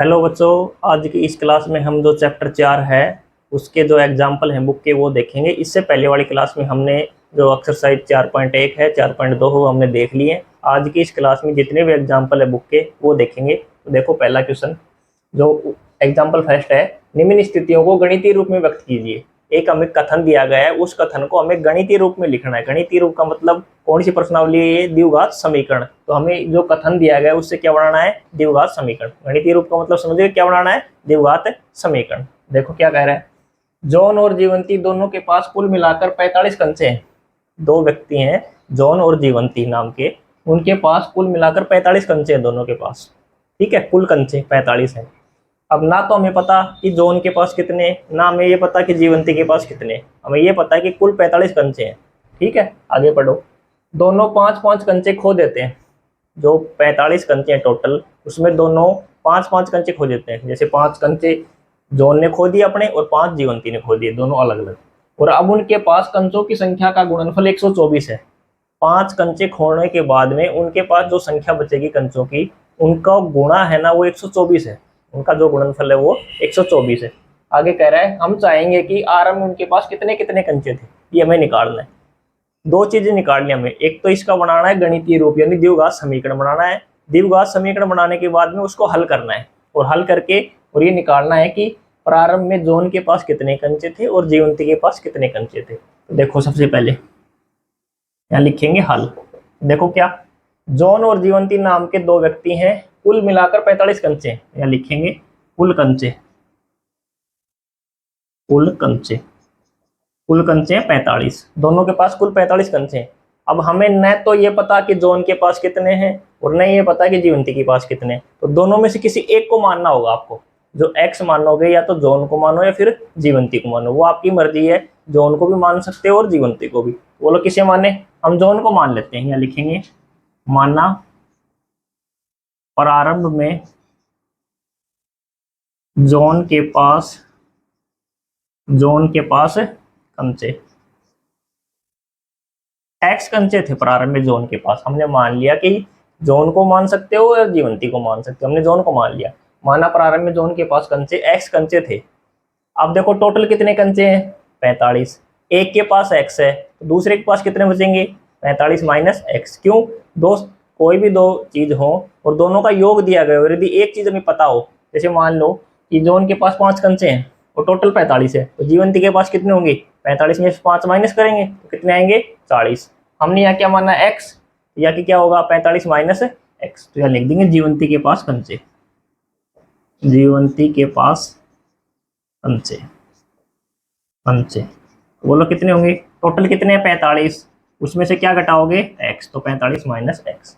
Hello बच्चों, आज की इस क्लास में हम जो चैप्टर 4 है उसके जो एग्जाम्पल हैं बुक के वो देखेंगे। इससे पहले वाली क्लास में हमने जो एक्सरसाइज 4.1 है 4.2 वो हमने देख लिए। आज की इस क्लास में जितने भी एग्जाम्पल है बुक के वो देखेंगे। तो देखो पहला क्वेश्चन, जो एग्जाम्पल फर्स्ट है, निम्न स्थितियों को गणितीय रूप में व्यक्त कीजिए। एक हमें कथन दिया गया है, उस कथन को हमें गणितीय रूप में लिखना है। गणितीय रूप का मतलब कौन सी प्रश्नावली है ये? द्विघात समीकरण। तो हमें जो कथन दिया गया है उससे क्या बनाना है? द्विघात समीकरण। गणितीय रूप का मतलब समझिए क्या बनाना है? द्विघात समीकरण। देखो क्या कह रहा है, जॉन और जीवंती दोनों के पास कुल मिलाकर 45 कंचे हैं। दो व्यक्ति हैं, जॉन और जीवंती नाम के, उनके पास कुल मिलाकर 45 कंचे हैं दोनों के पास। ठीक है, कुल कंचे 45 हैं। अब ना तो हमें पता कि जॉन के पास कितने, ना हमें ये पता कि जीवंती के पास कितने, हमें ये पता है कि कुल 45 कंचे हैं। ठीक है, आगे पढ़ो। दोनों 5-5 कंचे खो देते हैं। जो 45 कंचे हैं टोटल, उसमें दोनों 5-5 कंचे खो देते हैं। जैसे 5 कंचे जॉन ने खो दिए अपने और 5 जीवंती ने खो दिए, दोनों अलग अलग। और अब उनके पास कंचों की संख्या का गुणनफल 124 है। 5 कंचे खोने के बाद में उनके पास जो संख्या बचेगी कंचों की, उनका गुणा है ना वो 124 है। उनका जो गुणनफल है वो 124 है। आगे कह रहा है हम चाहेंगे कि आरंभ में उनके पास कितने कितने कंचे थे, ये हमें निकालना है। दो चीजें निकालनी हमें, एक तो इसका बनाना है गणितीय रूप यानी द्विघात समीकरण बनाना है। द्विघात समीकरण बनाने के बाद में उसको हल करना है, और हल करके और ये निकालना है कि प्रारंभ में जॉन के पास कितने कंचे थे और जीवंती के पास कितने कंचे थे। तो देखो सबसे पहले यहाँ लिखेंगे हल। देखो क्या, जॉन और जीवंती नाम के दो व्यक्ति हैं, कुल मिलाकर 45 कंचे हैं। यहाँ लिखेंगे कुल कंचे, कुल कंचे, कुल कंचे हैं 45। दोनों के पास कुल 45 कंचे हैं। अब हमें न तो ये पता कि जॉन के पास कितने हैं और न ये पता कि जीवंती के पास कितने हैं। तो दोनों में से किसी एक को मानना होगा आपको। जो एक्स मानोगे या तो जॉन को मानो या फिर जीवंती को मानो, वो आपकी मर्जी है। जॉन को भी मान सकते हो और जीवंती को भी। बोलो किसे माने? हम जॉन को मान लेते हैं। यहाँ लिखेंगे माना प्रारंभ में जॉन के पास कंचे, एक्स कंचे थे प्रारंभ में जॉन के पास। हमने मान लिया कि जॉन को मान सकते हो या जीवंती को मान सकते हो, हमने जॉन को मान लिया। माना प्रारंभ में जॉन के पास कंचे एक्स कंचे थे। अब देखो टोटल कितने कंचे हैं? 45। एक के पास एक्स है तो दूसरे के पास कितने बचेंगे? 45 माइनस एक्स। क्यों? दो, कोई भी दो चीज हो और दोनों का योग दिया गया हो, यदि एक चीज हमें पता हो, जैसे मान लो कि जॉन के पास 5 कंचे हैं और टोटल 45 है, तो जीवंती के पास कितने होंगे? 45 में से 5 माइनस करेंगे तो कितने आएंगे? 40। हमने यहाँ क्या माना? एक्स। या कि क्या होगा? 45 माइनस एक्स। तो यहाँ लिख देंगे जीवंती के पास कंचे, जीवंती के पास कंचे, कंचे। बोलो कितने होंगे? टोटल कितने हैं? 45। उसमें से क्या घटाओगे? एक्स। तो 45 माइनस एक्स।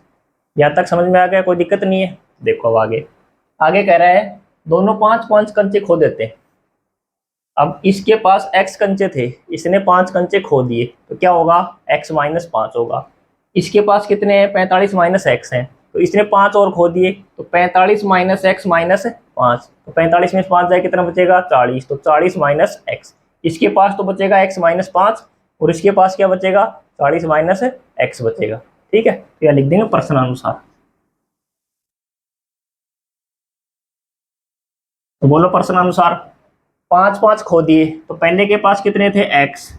यहाँ तक समझ में आ गया? कोई दिक्कत नहीं है। देखो अब आगे, आगे कह रहा है दोनों 5-5 कंचे खो देते हैं। अब इसके पास x कंचे थे, इसने 5 कंचे खो दिए, तो क्या होगा? x माइनस 5 होगा। इसके पास कितने हैं? 45 माइनस एक्स हैं, तो इसने 5 और खो दिए, तो 45 माइनस एक्स माइनस 5। तो 45 में 5 जाए कितना बचेगा? 40। तो 40 माइनस एक्स। इसके पास तो बचेगा x माइनस 5 और इसके पास क्या बचेगा? 40 माइनस एक्स बचेगा। ठीक है, तो यह लिख देंगे प्रश्नानुसार। तो बोलो प्रश्नानुसार। 5-5 खो दिए, तो पहले के पास कितने थे? x।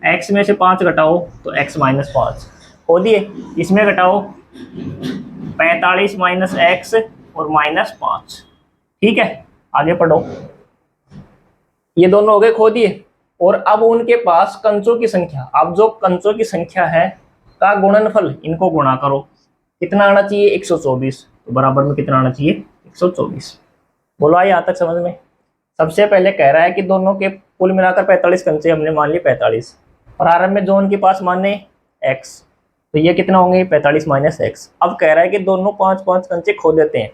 x में से 5 घटाओ तो x माइनस 5 खो दिए। इसमें घटाओ 45 माइनस एक्स और माइनस 5। ठीक है, आगे पढ़ो। ये दोनों हो गए खो दिए, और अब उनके पास कंचों की संख्या, अब जो कंचों की संख्या है का गुणनफल, इनको गुणा करो। कितना आना चाहिए? 124। तो बराबर में कितना आना चाहिए? 124। बोलो आई यहाँ तक समझ में? सबसे पहले कह रहा है कि दोनों के कुल मिलाकर 45 कंचे, हमने मान लिए 45। प्रारंभ में जॉन के पास माने x, तो ये कितना होंगे? 45 माइनस एक्स। अब कह रहा है कि दोनों 5-5 कंचे खो देते हैं,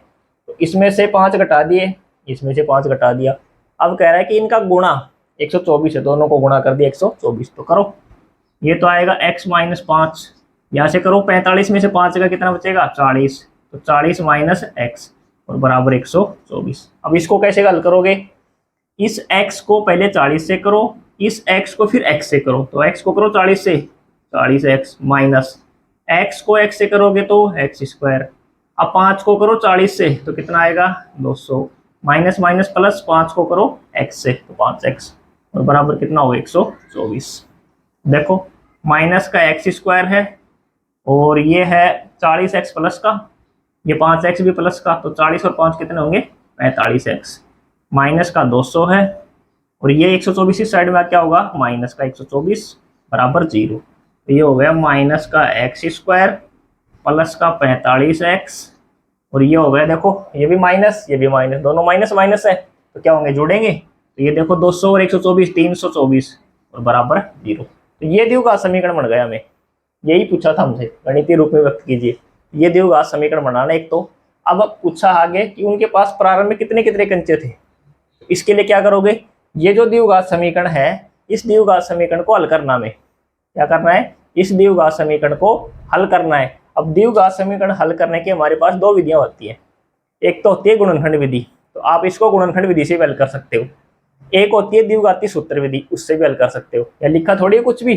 तो इसमें से 5 घटा दिए, इसमें से 5 घटा दिया। अब कह रहा है कि इनका गुणा 124 है, दोनों को गुणा कर दिया 124। तो करो, ये तो आएगा x माइनस 5। यहाँ से करो 45 में से 5 का कितना बचेगा? 40। तो 40 माइनस एक्स और बराबर 124। अब इसको कैसे हल करोगे? इस x को पहले 40 से करो, इस x को फिर x से करो। तो x को करो 40 से, 40x माइनस x को x से करोगे तो x स्क्वायर। अब 5 को करो 40 से, तो कितना आएगा? 200 माइनस माइनस प्लस, 5 को करो x से तो 5x और बराबर कितना होगा 124। देखो माइनस का एक्स स्क्वायर है और ये है 40x प्लस का, ये 5x भी प्लस का, तो 40 और 5 कितने होंगे 45x। माइनस का 200 है और ये 124 इस साइड में क्या होगा माइनस का 124 बराबर 0। तो ये हो गया माइनस का एक्स स्क्वायर प्लस का 45x और ये हो गया देखो ये भी माइनस ये भी माइनस, दोनों माइनस माइनस है तो क्या होंगे जुड़ेंगे। तो ये देखो 200 और 124 324 और बराबर 0। तो ये द्विघात समीकरण बन गया। हमें यही पूछा था हमसे गणितीय रूप में व्यक्त कीजिए। ये द्विघात समीकरण बनाना एक तो। अब पूछा आगे कि उनके पास प्रारंभ में कितने कितने कंचे थे। इसके लिए क्या करोगे, ये जो द्विघात समीकरण है इस द्विघात समीकरण को हल करना में क्या करना है, इस द्विघात समीकरण को हल करना है। अब द्विघात समीकरण हल करने की हमारे पास दो विधियां होती है। एक तो होती है गुणनखंड विधि, तो आप इसको गुणनखंड विधि से भी हल कर सकते हो। एक होती है द्विघाती सूत्र विधि, उससे भी हल कर सकते हो। या लिखा थोड़ी है कुछ भी,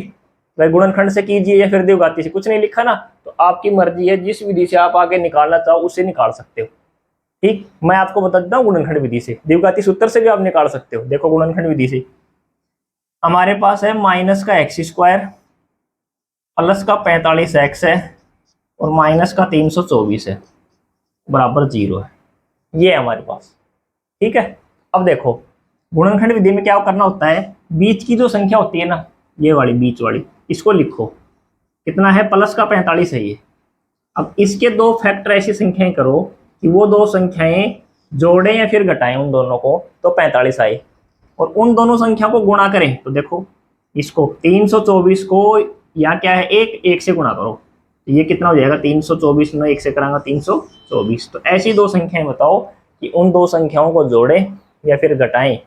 वह गुणनखंड से कीजिए या फिर द्विघाती से, कुछ नहीं लिखा ना, तो आपकी मर्जी है, जिस विधि से आप आगे निकालना चाहो उससे निकाल सकते हो। ठीक, मैं आपको बता देता हूँ गुणनखंड विधि से, द्विघाती सूत्र से भी आप निकाल सकते हो। देखो गुणनखंड विधि से हमारे पास है माइनस का एक्स स्क्वायर प्लस का 45x है और माइनस का 324 है बराबर 0 है। ये है हमारे पास। ठीक है, अब देखो गुणनखंड विधि में क्या करना होता है, बीच की जो संख्या होती है ना, ये वाली बीच वाली, इसको लिखो कितना है प्लस का 45 है ये। अब इसके दो फैक्टर ऐसी संख्याएं करो कि वो दो संख्याएं जोड़ें या फिर घटाएं उन दोनों को तो 45 आए, और उन दोनों संख्या को गुणा करें तो देखो इसको 324 को या क्या है एक से गुणा करो तो ये कितना हो जाएगा 324 में एक से करांगा 324। तो ऐसी दो संख्याएं बताओ कि उन दो संख्याओं को जोड़ें या फिर घटाएं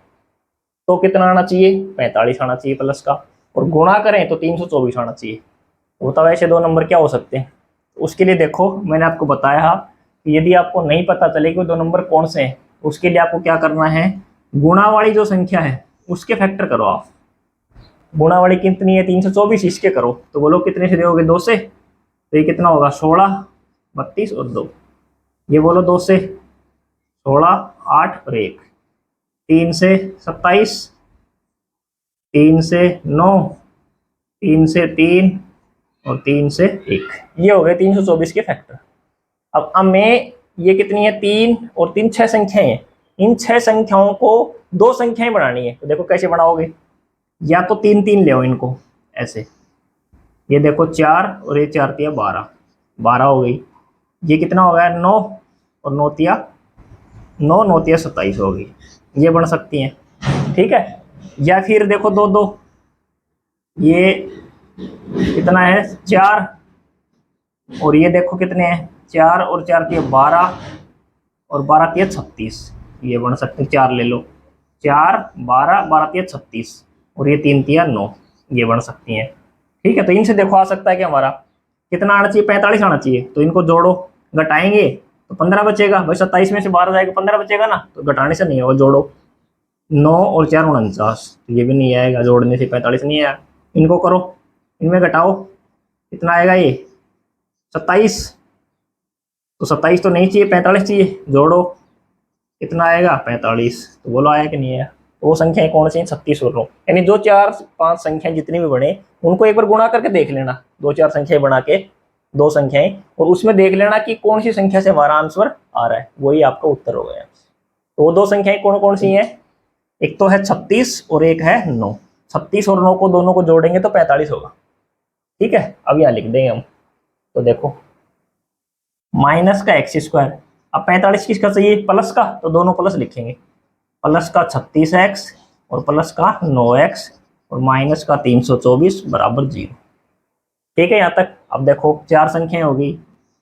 तो कितना आना चाहिए 45 आना चाहिए प्लस का, और गुणा करें तो 324 आना चाहिए। तो बताओ ऐसे दो नंबर क्या हो सकते हैं। तो उसके लिए देखो मैंने आपको बताया कि यदि आपको नहीं पता चले कि दो नंबर कौन से हैं, उसके लिए आपको क्या करना है, गुणा वाली जो संख्या है उसके फैक्टर करो आप। गुणा वाली कितनी है 324, इसके करो तो बोलो कितने से दोगे 2 से, तो ये कितना होगा 16 32 और 2, ये बोलो 2 से 16 8 और 1, 3 से 27, 3 से 9, 3 से 3 और 3 से 1, ये हो गए 324 के फैक्टर। अब हमें ये कितनी है 3 और 3 6 संख्याएं हैं, इन 6 संख्याओं को दो संख्याएं बनानी है। तो देखो कैसे बनाओगे, या तो 3 3 ले इनको ऐसे, ये देखो 4 और ये 4 तिया 12 12 हो गई, ये कितना हो गया 9 और 9 तिया 9 9 तिया 27 हो गई, ये बन सकती हैं। ठीक है, या फिर देखो 2 2, ये कितना है 4 और ये देखो कितने हैं 4 और 4 तिया 12 और 12 तिया 36, ये बन सकते हैं 4 ले लो 4 12 12 तिया 36 और ये 3 तिया 9, ये बन सकती हैं। ठीक है, तो इनसे देखो आ सकता है कि हमारा कितना आना चाहिए 45 आना चाहिए, तो इनको जोड़ो घटाएंगे तो 15 बचेगा भाई, 27 में से 12 जाएगा 15 बचेगा ना, तो घटाने से नहीं होगा, जोड़ो 9 और 4 49, तो ये भी नहीं आएगा, जोड़ने से 45 नहीं आया। इनको करो, इनमें घटाओ कितना आएगा ये 27, तो 27 तो नहीं चाहिए 45 चाहिए, जोड़ो कितना आएगा 45, तो बोलो आया कि नहीं आया। तो वो संख्याएं कौन सी 36 और 9, यानी जो 4 5 संख्याएं जितनी भी बने उनको एक बार गुणा करके देख लेना, 2 4 संख्याएं बना के दो संख्याएं, और उसमें देख लेना कि कौन सी संख्या से हमारा आंसर आ रहा है, वही आपका उत्तर हो गया। तो वो दो संख्याएं कौन कौन सी हैं, एक तो है 36 और एक है 9। 36 और 9 को दोनों को जोड़ेंगे तो 45 होगा। ठीक है, अब यहाँ लिख देंगे हम, तो देखो माइनस का एक्स स्क्वायर, अब 45 किसका चाहिए प्लस का, तो दोनों प्लस लिखेंगे, प्लस का 36x और प्लस का 9x और माइनस का 324 बराबर 0। ठीक है यहाँ तक। अब देखो 4 संख्याएं हो गई,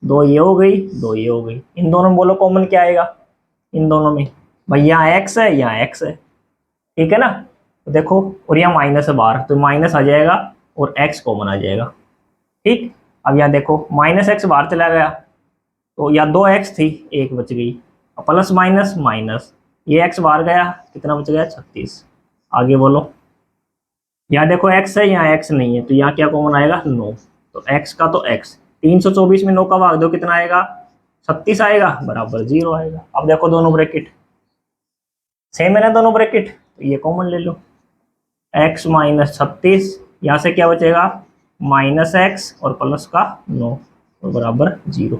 2 ये हो गई 2 ये हो गई, इन दोनों में बोलो कॉमन क्या आएगा, इन दोनों में भाई यहाँ x है यहाँ x है, ठीक है ना। तो देखो और यहाँ माइनस है बाहर, तो माइनस आ जाएगा और x कॉमन आ जाएगा। ठीक, अब यहाँ देखो माइनस x बाहर चला गया तो या 2x थी 1 बच गई, प्लस माइनस माइनस, ये x बाहर गया कितना बच गया 36। आगे बोलो, यहाँ देखो x है यहाँ x नहीं है, तो यहाँ क्या कॉमन आएगा 9, तो x का तो x, 324 में 9 का भाग दो कितना आएगा 36 आएगा बराबर 0 आएगा। अब देखो दोनों ब्रैकेट, सेम है ना दोनों ब्रैकेट, तो ये कॉमन ले लो। x माइनस 36, यहाँ से क्या बचेगा -x और प्लस का 9 और बराबर 0।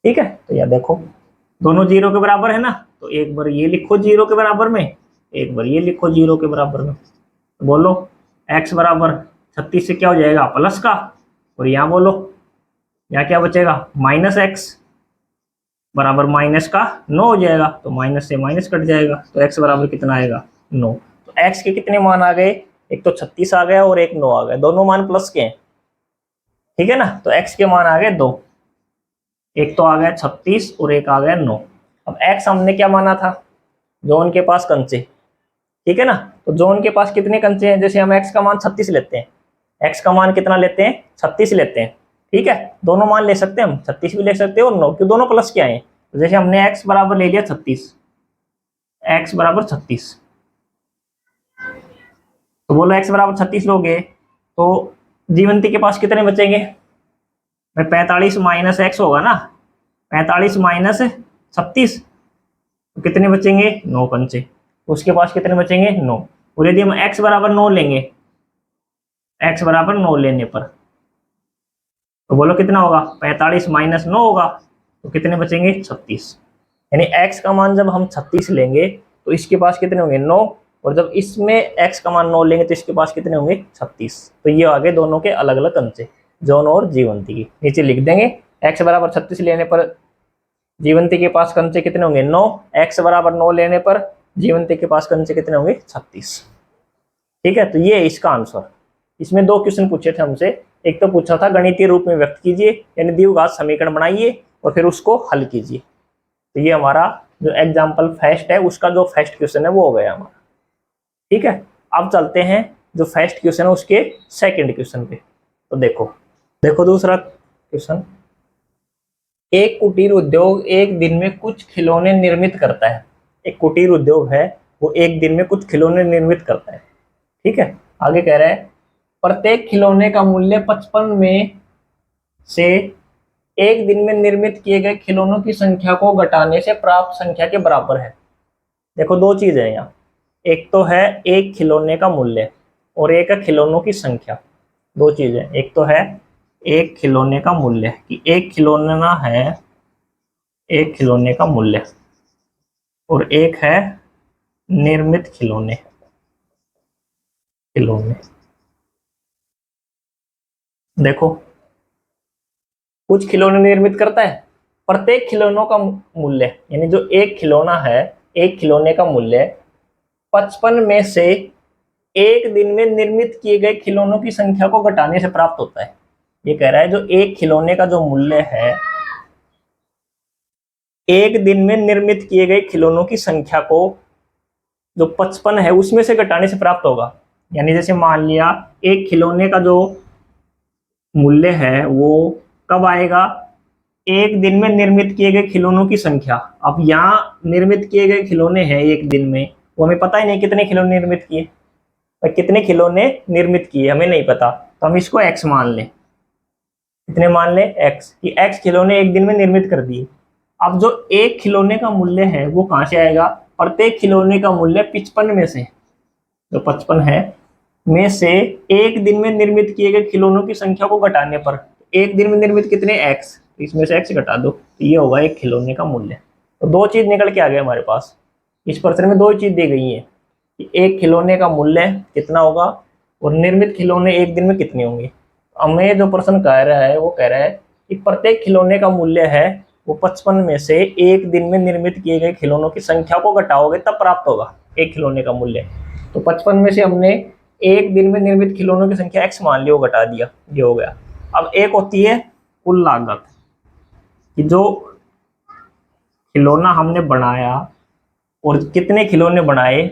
ठीक है, तो यह देखो दोनों 0 के बराबर है ना, तो एक बार ये लिखो 0 के बराबर में, एक बार ये लिखो 0 के बराबर में। तो बोलो x बराबर 36 से क्या हो जाएगा प्लस का, और यहाँ बोलो यहाँ क्या बचेगा -x बराबर माइनस का 9 हो जाएगा, तो माइनस से माइनस कट जाएगा, तो x बराबर कितना आएगा 9। तो x के कितने मान आ गए, एक तो 36 आ गया और एक 9 आ गया, दोनों मान प्लस के हैं। ठीक है ना, तो x के मान आ गए 2, एक तो आ गया 36 और एक आ गया 9। अब x हमने क्या माना था, जॉन के पास कंचे। ठीक है ना, तो जॉन के पास कितने कंचे हैं, जैसे हम x का मान 36 लेते हैं, x का मान कितना लेते हैं 36 लेते हैं। ठीक है, दोनों मान ले सकते हैं हम, 36 भी ले सकते हैं और 9, क्यों दोनों प्लस के आए हैं। तो जैसे हमने x बराबर ले लिया 36, x बराबर 36, तो बोलो x बराबर 36 लोगे तो जीवंती के पास कितने बचेंगे, 45 माइनस x होगा ना, 45 माइनस 36, तो कितने बचेंगे 9 कंचे, उसके पास कितने बचेंगे 9। और यदि हम x बराबर 9 लेंगे, x बराबर 9 लेने पर तो बोलो कितना होगा 45 माइनस 9 होगा, तो कितने बचेंगे 36। यानी x का मान जब हम 36 लेंगे तो इसके पास कितने होंगे 9, और जब इसमें x का मान 9 लेंगे तो इसके पास कितने होंगे 36। तो ये आगे दोनों के अलग अलग कंचे, जॉन और जीवंती की। नीचे लिख देंगे x बराबर 36 लेने पर जीवंती के पास कंचे कितने होंगे 9, x बराबर 9 लेने पर जीवंती के पास कंचे कितने होंगे 36। ठीक है, तो ये है इसका आंसर। इसमें 2 क्वेश्चन पूछे थे हमसे, एक तो पूछा था गणितीय रूप में व्यक्त कीजिए, यानी द्विघात समीकरण बनाइए और फिर उसको हल कीजिए। तो ये हमारा जो एग्जाम्पल फर्स्ट है उसका जो फर्स्ट क्वेश्चन है वो हो गया हमारा। ठीक है, अब चलते हैं जो फर्स्ट क्वेश्चन है उसके सेकंड क्वेश्चन पे। तो देखो दूसरा क्वेश्चन, एक कुटीर उद्योग एक दिन में कुछ खिलौने निर्मित करता है। एक कुटीर उद्योग है वो एक दिन में कुछ खिलौने निर्मित करता है। ठीक है, आगे कह रहा है प्रत्येक खिलौने का मूल्य 55 में से एक दिन में निर्मित किए गए खिलौनों की संख्या को घटाने से प्राप्त संख्या के बराबर है। देखो 2 चीज है यहाँ, एक तो है एक खिलौने का मूल्य और एक है खिलौनों की संख्या। 2 चीज है, एक तो है एक खिलौने का मूल्य कि एक खिलौना है एक खिलौने का मूल्य, और एक है निर्मित खिलौने। देखो कुछ खिलौने निर्मित करता है, प्रत्येक खिलौनों का मूल्य यानी जो एक खिलौना है एक खिलौने का मूल्य 55 में से एक दिन में निर्मित किए गए खिलौनों की संख्या को घटाने से प्राप्त होता है। ये कह रहा है जो एक खिलौने का जो मूल्य है एक दिन में निर्मित किए गए खिलौनों की संख्या को जो 55 है उसमें से घटाने से प्राप्त होगा। यानी जैसे मान लिया एक खिलौने का जो मूल्य है वो कब आएगा, एक दिन में निर्मित किए गए खिलौनों की संख्या। अब यहाँ निर्मित किए गए खिलौने हैं एक दिन में, वो हमें पता ही नहीं कितने खिलौने निर्मित किए, और कितने खिलौने निर्मित किए हमें नहीं पता, तो हम इसको x मान लें। कितने मान लें x, कि x खिलौने एक दिन में निर्मित कर दिए। अब जो एक खिलौने का मूल्य है वो कहाँ से आएगा, प्रत्येक खिलौने का मूल्य 55 में से, जो 55 है में से एक दिन में निर्मित किए गए खिलौनों की संख्या को घटाने पर, एक दिन में निर्मित कितने x, इसमें से x घटा दो, तो ये होगा एक खिलौने का मूल्य। तो 2 चीज निकल के आ गए हमारे पास। इस प्रश्न में 2 चीज दी गई है कि एक खिलौने का मूल्य कितना होगा और निर्मित खिलौने एक दिन में कितने होंगे। हमें जो प्रश्न कह रहा है वो कह रहा है कि प्रत्येक खिलौने का मूल्य है वो 55 में से एक दिन में निर्मित किए गए खिलौनों की संख्या को घटाओगे तब प्राप्त होगा एक खिलौने का मूल्य। तो 55 में से हमने एक दिन में निर्मित खिलौनों की संख्या x मान लिया, घटा दिया, ये हो गया। अब एक होती है कुल लागत, कि जो खिलौना हमने बनाया और कितने खिलौने बनाए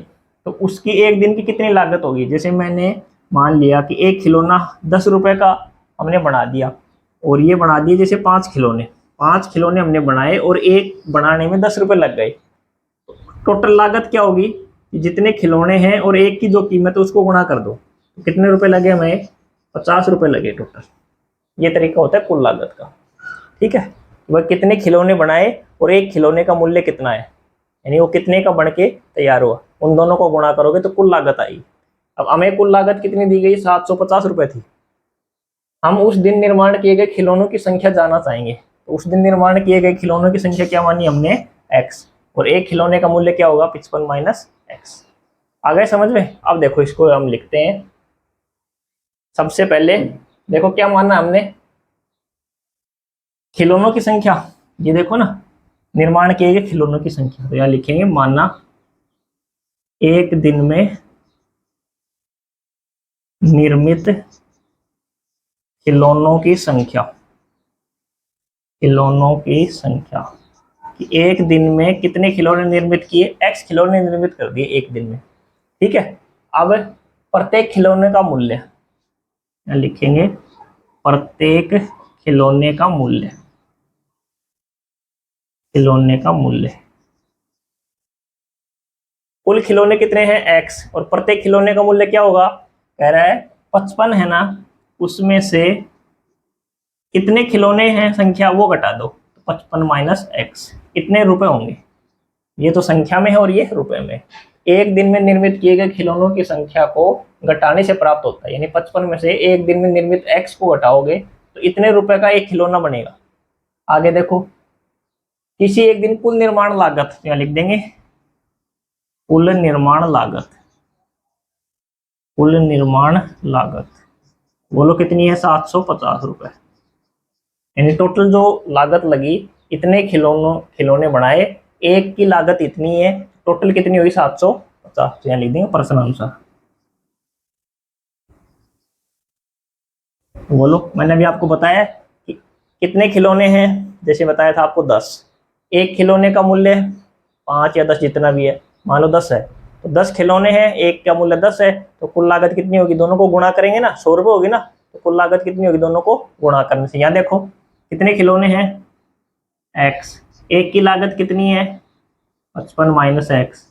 तो उसकी एक दिन की कितनी लागत होगी। जैसे मैंने मान लिया कि एक खिलौना 10 रुपए का हमने बना दिया, और ये बना दिए जैसे 5 खिलौने, 5 खिलौने हमने बनाए और एक बनाने में 10 रुपए लग गए। टोटल लागत क्या होगी कि जितने खिलौने हैं और एक की जो कीमत है उसको गुणा कर दो, तो कितने रुपए लगे हमें 50 रुपए लगे टोटल। ये तरीका होता है कुल लागत का। ठीक है, वह कितने खिलौने बनाए और एक खिलौने का मूल्य कितना है, यानी वो कितने का बन के तैयार हुआ, उन दोनों को गुणा करोगे तो कुल लागत आई। अब हमें कुल लागत कितनी दी गई, 750 रुपए थी। हम उस दिन निर्माण किए गए खिलौनों की संख्या जानना चाहेंगे। तो उस दिन निर्माण किए गए खिलौनों की संख्या क्या मानी हमने, x, और एक खिलौने का मूल्य क्या होगा, 55 माइनस एक्स। आ गए समझ में। अब देखो इसको हम लिखते हैं। सबसे पहले देखो क्या माना हमने, खिलौनों की संख्या, ये देखो ना, निर्माण किए गए खिलौनों की संख्या, तो यहाँ लिखेंगे माना एक दिन में निर्मित खिलौनों की संख्या, खिलौनों की संख्या कि एक दिन में कितने खिलौने निर्मित किए, x खिलौने निर्मित कर दिए एक दिन में। ठीक है। अब प्रत्येक खिलौने का मूल्य लिखेंगे, प्रत्येक खिलौने का मूल्य, खिलौने का मूल्य, कुल खिलौने कितने हैं x, और प्रत्येक खिलौने का मूल्य क्या होगा, कह रहा है 55 है ना, उसमें से कितने खिलौने हैं संख्या वो घटा दो, तो 55 माइनस एक्स कितने रुपए होंगे, ये तो संख्या में है और ये रुपए में। एक दिन में निर्मित किए गए खिलौनों की संख्या को घटाने से प्राप्त होता है, यानी 55 में से एक दिन में निर्मित x को घटाओगे तो इतने रुपए का एक खिलौना बनेगा। आगे देखो, किसी एक दिन कुल निर्माण लागत, यहाँ लिख देंगे कुल निर्माण लागत, कुल निर्माण लागत बोलो कितनी है, 750 रुपए। यानी टोटल जो लागत लगी, इतने खिलौने बनाए, एक की लागत इतनी है, टोटल कितनी हुई 750। यहाँ लिख देंगे प्रश्न अनुसार। बोलो, मैंने अभी आपको बताया कि कितने खिलौने हैं, जैसे बताया था आपको 10, एक खिलौने का मूल्य 5 या 10 जितना भी है, मान लो 10 है, तो 10 खिलौने हैं, एक का मूल्य 10 है, तो कुल लागत कितनी होगी, दोनों को गुणा करेंगे ना, 100 रुपये होगी ना, तो कुल लागत कितनी होगी, दोनों को गुणा करने से। यहाँ देखो कितने खिलौने हैं, x, एक की लागत कितनी है 55 माइनस एक्स,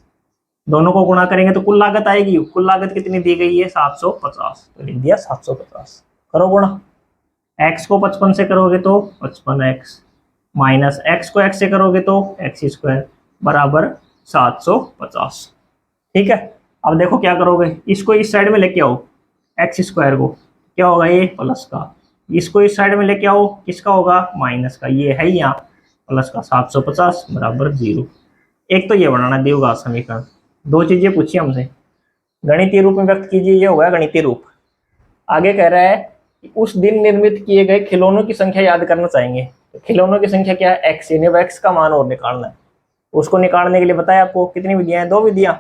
दोनों को गुणा करेंगे तो कुल लागत आएगी, कुल लागत कितनी दी गई है 750, तो लिख दिया 750। करो गुणा, x को 55 से करोगे तो 55x माइनस x को x से करोगे तो x स्क्वायर बराबर 750। ठीक है। अब देखो क्या करोगे, इसको इस साइड में लेके आओ, x स्क्वायर को, क्या होगा ये प्लस का, इसको इस साइड में लेके आओ, किसका होगा माइनस का, ये है यहाँ प्लस का, 750 बराबर 0। एक तो ये बनाना द्विघात समीकरण, दो चीजें पूछी हमसे, गणितीय रूप में व्यक्त कीजिए, ये होगा गणितीय रूप। आगे कह रहा है कि उस दिन निर्मित किए गए खिलौनों की संख्या याद करना चाहेंगे, तो खिलौनों की संख्या क्या है, x, यानी x का मान और निकालना है। उसको निकालने के लिए बताया आपको कितनी विधियां हैं, दो विधियां,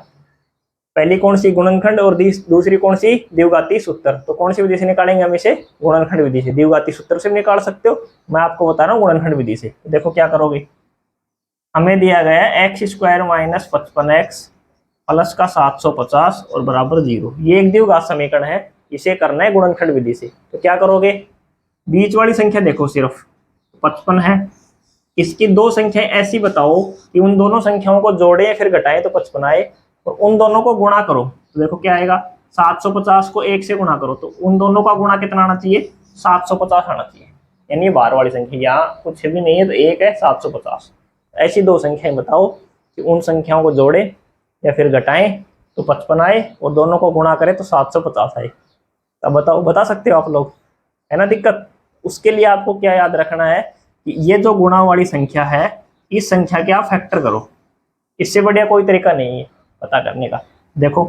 पहली कौन सी, गुणनखंड, और दूसरी कौन सी, द्विघाती सूत्र। तो कौन सी विधि से निकालेंगे हम इसे, गुणनखंड विधि से। द्विघाती सूत्र से भी निकाल सकते हो, मैं आपको बता रहा हूँ गुणनखंड विधि से। तो देखो क्या करोगे, हमें दिया गया है x square minus 55x plus का 750 और बराबर 0, ये एक द्विघात समीकरण है, इसे करना है गुणनखंड विधि से। तो क्या करोगे, बीच वाली संख्या देखो सिर्फ 55 है, इसकी दो संख्याएं ऐसी बताओ कि उन दोनों संख्याओं को जोड़े या फिर घटाएं तो 55 आए, और उन दोनों को गुणा करो तो देखो क्या आएगा, 750 को 1 से गुणा करो तो उन दोनों का गुणा कितना आना चाहिए, 750 आना चाहिए। यानी बाहर वाली संख्या, यहाँ कुछ भी नहीं है तो एक है 750। ऐसी दो संख्याएं बताओ कि उन संख्याओं को जोड़े या फिर घटाएं तो 55 आए, और दोनों को गुणा करें तो 750 आए। अब बताओ, बता सकते हो आप लोग, है ना दिक्कत। उसके लिए आपको क्या याद रखना है कि ये जो गुणा वाली संख्या है, इस संख्या के आप फैक्टर करो, इससे बढ़िया कोई तरीका नहीं है पता करने का। देखो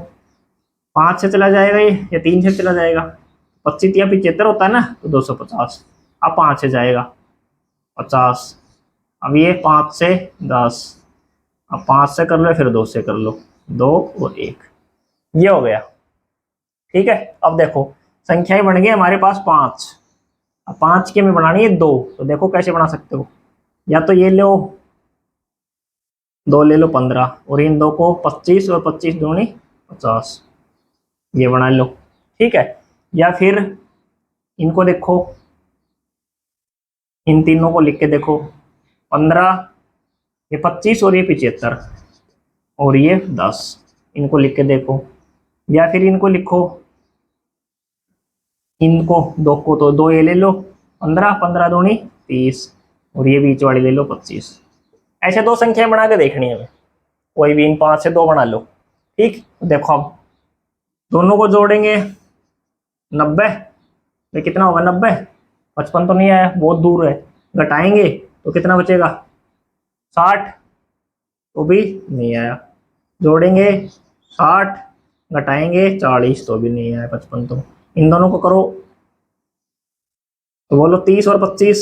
5 से चला जाएगा ये, या 3 से चला जाएगा, 25 या 75 होता है ना, तो 250, अब 5 से जाएगा 50, अब ये 5 से 10, अब 5 से कर लो फिर 2 से कर लो, 2 और 1, ये हो गया। ठीक है। अब देखो संख्याएं बन गई हमारे पास 5, अब 5 की हमें बनानी है 2, तो देखो कैसे बना सकते हो, या तो ये लो 2 ले लो 15, और इन दो को 25 और 25 दूनी 50, ये बना लो। ठीक है। या फिर इनको देखो, इन तीनों को लिख के देखो, 15, ये 25 और ये 75 और ये 10, इनको लिख के देखो। या फिर इनको लिखो, इनको दो को तो 2 ये ले लो, 15, 15 दूनी 30, और ये बीच वाली ले लो 25। ऐसे दो संख्याएं बना के देखनी है हमें। कोई भी इन 5 से 2 बना लो। ठीक, देखो अब दोनों को जोड़ेंगे 90, ये कितना होगा 90, 55 तो नहीं आया, बहुत दूर है। घटाएंगे तो कितना बचेगा 60, तो भी नहीं आया। जोड़ेंगे 60, घटाएंगे 40, तो भी नहीं आया 55। तो इन दोनों को करो तो बोलो 30 और 25,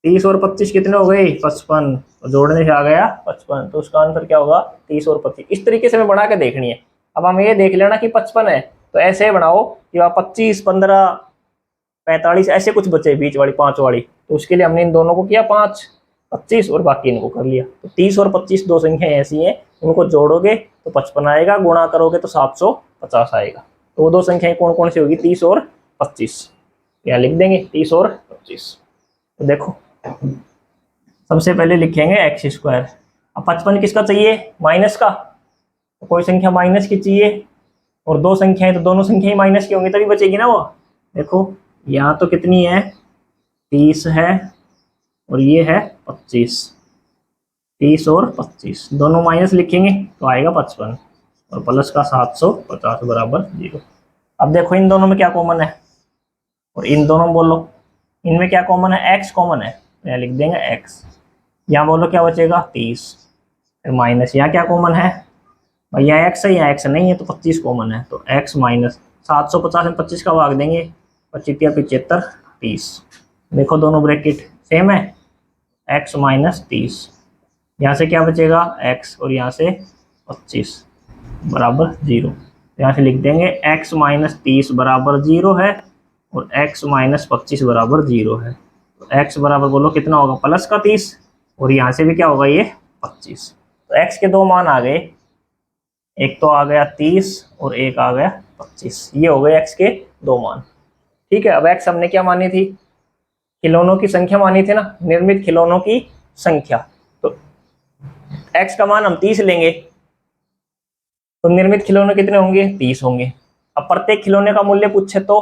30 और 25 कितने हो गए 55, तो जोड़ने से आ गया 55। तो उसका आंसर क्या होगा 30 और 25। इस तरीके से हमें बना के देखनी है। अब हम ये देख लेना कि 55 है, तो ऐसे बनाओ कि वहाँ 25, 15, 45 ऐसे कुछ बचे बीच वाली 5 वाली। तो उसके लिए हमने इन दोनों को किया 5, 25 और बाकी इनको कर लिया। तो 30 और 25 दो संख्याएं ऐसी हैं, उनको जोड़ोगे तो 55 आएगा, गुणा करोगे तो 750 आएगा। तो वो दो संख्याएं कौन कौन सी होगी 30 और 25, यहाँ लिख देंगे 30 और 25। तो देखो सबसे पहले लिखेंगे एक्स स्क्वायर। अब 55 किसका चाहिए माइनस का, तो कोई संख्या माइनस की चाहिए, और दो संख्याएं तो दोनों संख्याएं माइनस की होंगी तभी बचेगी ना वो। देखो यहाँ तो कितनी है 30 है और ये है 25, 30 और 25 दोनों माइनस लिखेंगे तो आएगा 55 और प्लस का 750 बराबर 0। अब देखो इन दोनों में क्या कॉमन है, और इन दोनों में बोलो इनमें क्या कॉमन है, x कॉमन है, यहाँ लिख देंगे x। यहाँ बोलो क्या बचेगा 30, फिर माइनस यहाँ क्या कॉमन है, भाई यहाँ x है यहाँ x नहीं है तो 25 कॉमन है, तो x माइनस 750 में 25 का भाग देंगे, 25 या 75 30। देखो दोनों ब्रैकेट सेम है, x माइनस 30, यहाँ से क्या बचेगा x और यहाँ से 25 बराबर 0। यहाँ से लिख देंगे x माइनस 30 बराबर 0 है और x माइनस 25 बराबर 0 है। तो x बराबर बोलो कितना होगा प्लस का 30, और यहाँ से भी क्या होगा ये 25। तो x के दो मान आ गए, एक तो आ गया 30 और एक आ गया 25, ये हो गए x के दो मान। ठीक है, अब x हमने क्या मानी थी, खिलौनों की संख्या मानी थी ना, निर्मित खिलौनों की संख्या। तो x का मान हम 30 लेंगे तो निर्मित खिलौने कितने होंगे 30 होंगे। अब प्रत्येक खिलौने का मूल्य पूछे तो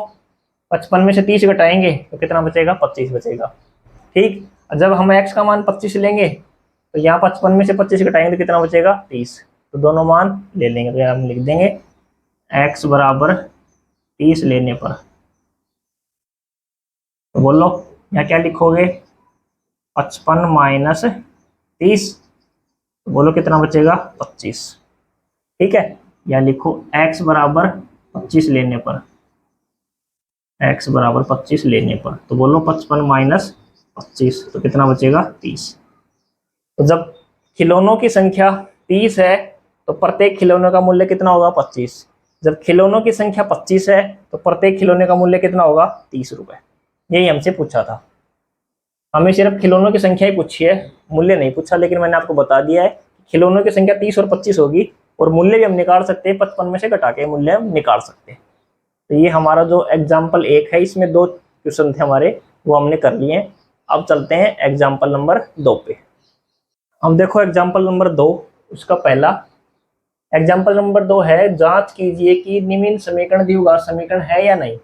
55 में से 30 घटाएंगे तो कितना बचेगा 25 बचेगा। ठीक, जब हम x का मान 25 लेंगे तो यहाँ 55 में से 25 घटाएंगे तो कितना बचेगा 30, तो दोनों मान ले लेंगे। तो हम लिख देंगे x बराबर 30 लेने पर, तो बोलो यहाँ क्या लिखोगे 55 माइनस 30, तो बोलो कितना बचेगा 25। ठीक है, यहाँ लिखो x बराबर 25 लेने पर, x बराबर 25 लेने पर, तो बोलो 55 माइनस 25 तो कितना बचेगा 30। तो जब खिलौनों की संख्या 30 है तो प्रत्येक खिलौने का मूल्य कितना होगा 25। जब खिलौनों की संख्या 25 है तो प्रत्येक खिलौने का मूल्य कितना होगा 30 रुपए। यही हमसे पूछा था, हमें सिर्फ खिलौनों की संख्या ही पूछी है, मूल्य नहीं पूछा। लेकिन मैंने आपको बता दिया है खिलौनों की संख्या 30 और 25 होगी और मूल्य भी हम निकाल सकते हैं, 55 में से घटा के मूल्य हम निकाल सकते हैं। तो ये हमारा जो एग्जाम्पल 1 है इसमें 2 क्वेश्चन थे हमारे, वो हमने कर लिए हैं। अब चलते हैं एग्जाम्पल नंबर 2 पे। अब देखो एग्जाम्पल नंबर 2, उसका पहला एग्जाम्पल नंबर 2 है, जांच कीजिए कि निम्न समीकरण द्विघात समीकरण है या नहीं।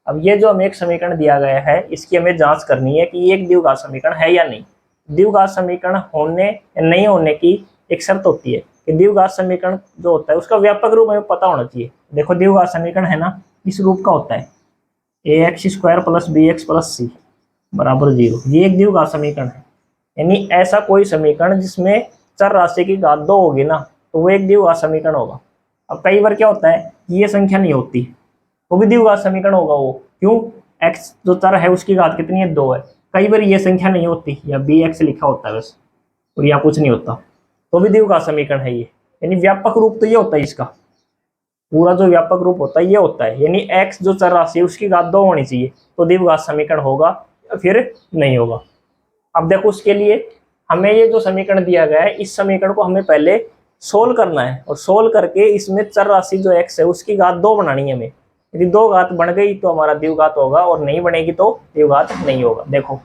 अब ये जो हमें एक समीकरण दिया गया है इसकी हमें जांच करनी है कि ये एक द्विघात समीकरण है या नहीं। द्विघात समीकरण होने या नहीं होने की एक शर्त होती है कि द्विघात समीकरण जो होता है उसका व्यापक रूप हमें पता होना चाहिए। देखो द्विघात समीकरण है ना, इस रूप का होता है ax square plus bx plus c बराबर 0, ये एक द्विघात समीकरण है। यानी ऐसा कोई समीकरण जिसमें चर राशि की घात 2 होगी ना तो वो एक द्विघात समीकरण होगा। अब कई बार क्या होता है ये संख्या नहीं होती वो भी द्विघात समीकरण होगा। वो क्यों, x जो चर है उसकी घात कितनी है 2 है। कई बार ये संख्या नहीं होती या bx लिखा होता है बस और यहाँ कुछ नहीं होता तो भी द्विघात समीकरण है ये। यानी व्यापक रूप तो ये होता है, इसका पूरा जो व्यापक रूप होता है ये होता है, यानी x जो चर राशि है उसकी घात 2 होनी चाहिए तो द्विघात समीकरण होगा या फिर नहीं होगा। अब देखो उसके लिए हमें ये जो समीकरण दिया गया है इस समीकरण को हमें पहले सोल्व करना है और सोल्व करके इसमें चर राशि जो x है उसकी घात 2 बनानी है हमें। यदि 2 घात बन गई तो हमारा द्विघात होगा और नहीं बनेगी तो द्विघात नहीं होगा। देखो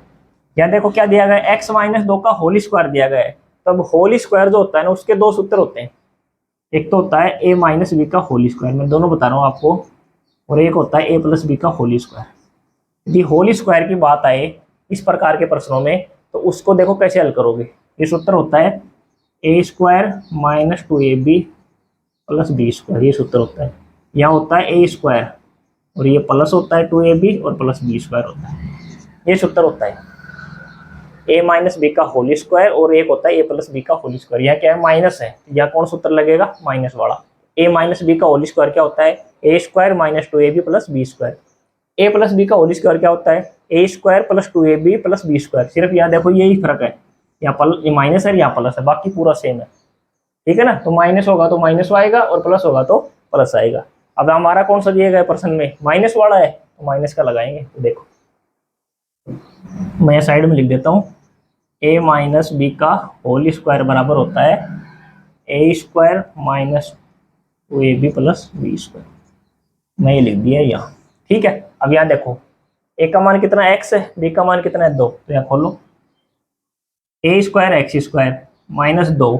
यहाँ देखो क्या दिया गया है, x माइनस 2 का होल स्क्वायर दिया गया है। तो अब होल स्क्वायर जो होता है ना उसके 2 सूत्र होते हैं, एक तो होता है a माइनस बी का होल स्क्वायर, मैं दोनों बता रहा हूँ आपको, और एक होता है a प्लस बी का होल स्क्वायर। यदि होल स्क्वायर की बात आए इस प्रकार के प्रश्नों में तो उसको देखो कैसे हल करोगे। ये सूत्र होता है A square minus 2ab plus B square, ये सूत्र होता है। यहाँ होता है ए स्क्वायर और ये प्लस होता है 2ab और प्लस बी स्क्वायर होता है, ये सूत्र होता है। ए माइनस बी का होल स्क्वायर और एक होता है ए प्लस बी का होल स्क्वायर। यहाँ क्या है, माइनस है, यहाँ कौन सूत्र लगेगा, माइनस वाला। ए माइनस बी का होल स्क्वायर क्या होता है, A square minus 2ab plus B square. A plus B का होल स्क्वायर क्या होता है, A square plus 2ab plus B square. सिर्फ यहाँ देखो यही फर्क है, यहाँ माइनस है, यहाँ प्लस है, बाकी पूरा सेम है। ठीक है ना, तो माइनस होगा तो माइनस आएगा और प्लस होगा तो प्लस आएगा। अब हमारा कौन सा दिया गया प्रश्न में, माइनस वाला है, तो माइनस का लगाएंगे। तो देखो मैं साइड में लिख देता हूँ, ए माइनस बी का होल स्क्वायर बराबर होता है A square minus 2ab plus B square. मैं ये लिख दिया यहाँ। ठीक है, अब यहाँ देखो ए का मान कितना x है, बी का मान कितना है 2। तो यहाँ खोलो, ए स्क्वायर एक्स स्क्वायर माइनस 2,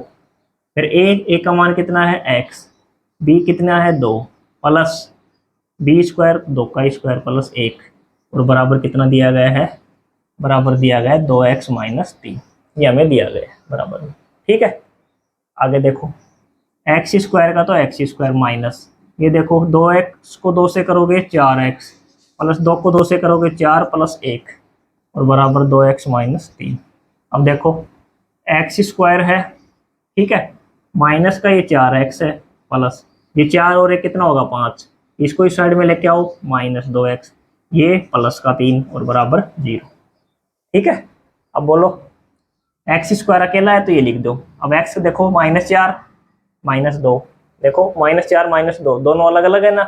फिर ए का मान कितना है x, बी कितना है 2 प्लस बी स्क्वायर 2 का स्क्वायर प्लस 1 और बराबर कितना दिया गया है, बराबर दिया गया है 2x माइनस 3। ये हमें दिया गया है बराबर में। ठीक है, आगे देखो एक्स स्क्वायर का तो एक्स स्क्वायर माइनस, ये देखो 2x को 2 से करोगे 4x प्लस 2 को 2 से करोगे 4 प्लस 1 और बराबर 2x माइनस 3। अब देखो एक्स स्क्वायर है, ठीक है, माइनस का ये 4x है प्लस ये 4 और 1 कितना होगा 5, इसको इस साइड में लेके आओ माइनस 2x, ये प्लस का 3 और बराबर 0। ठीक है, अब बोलो एक्स स्क्वायर अकेला है तो ये लिख दो। अब एक्स देखो माइनस 4 माइनस 2, देखो माइनस 4 माइनस 2 दोनों अलग अलग है ना,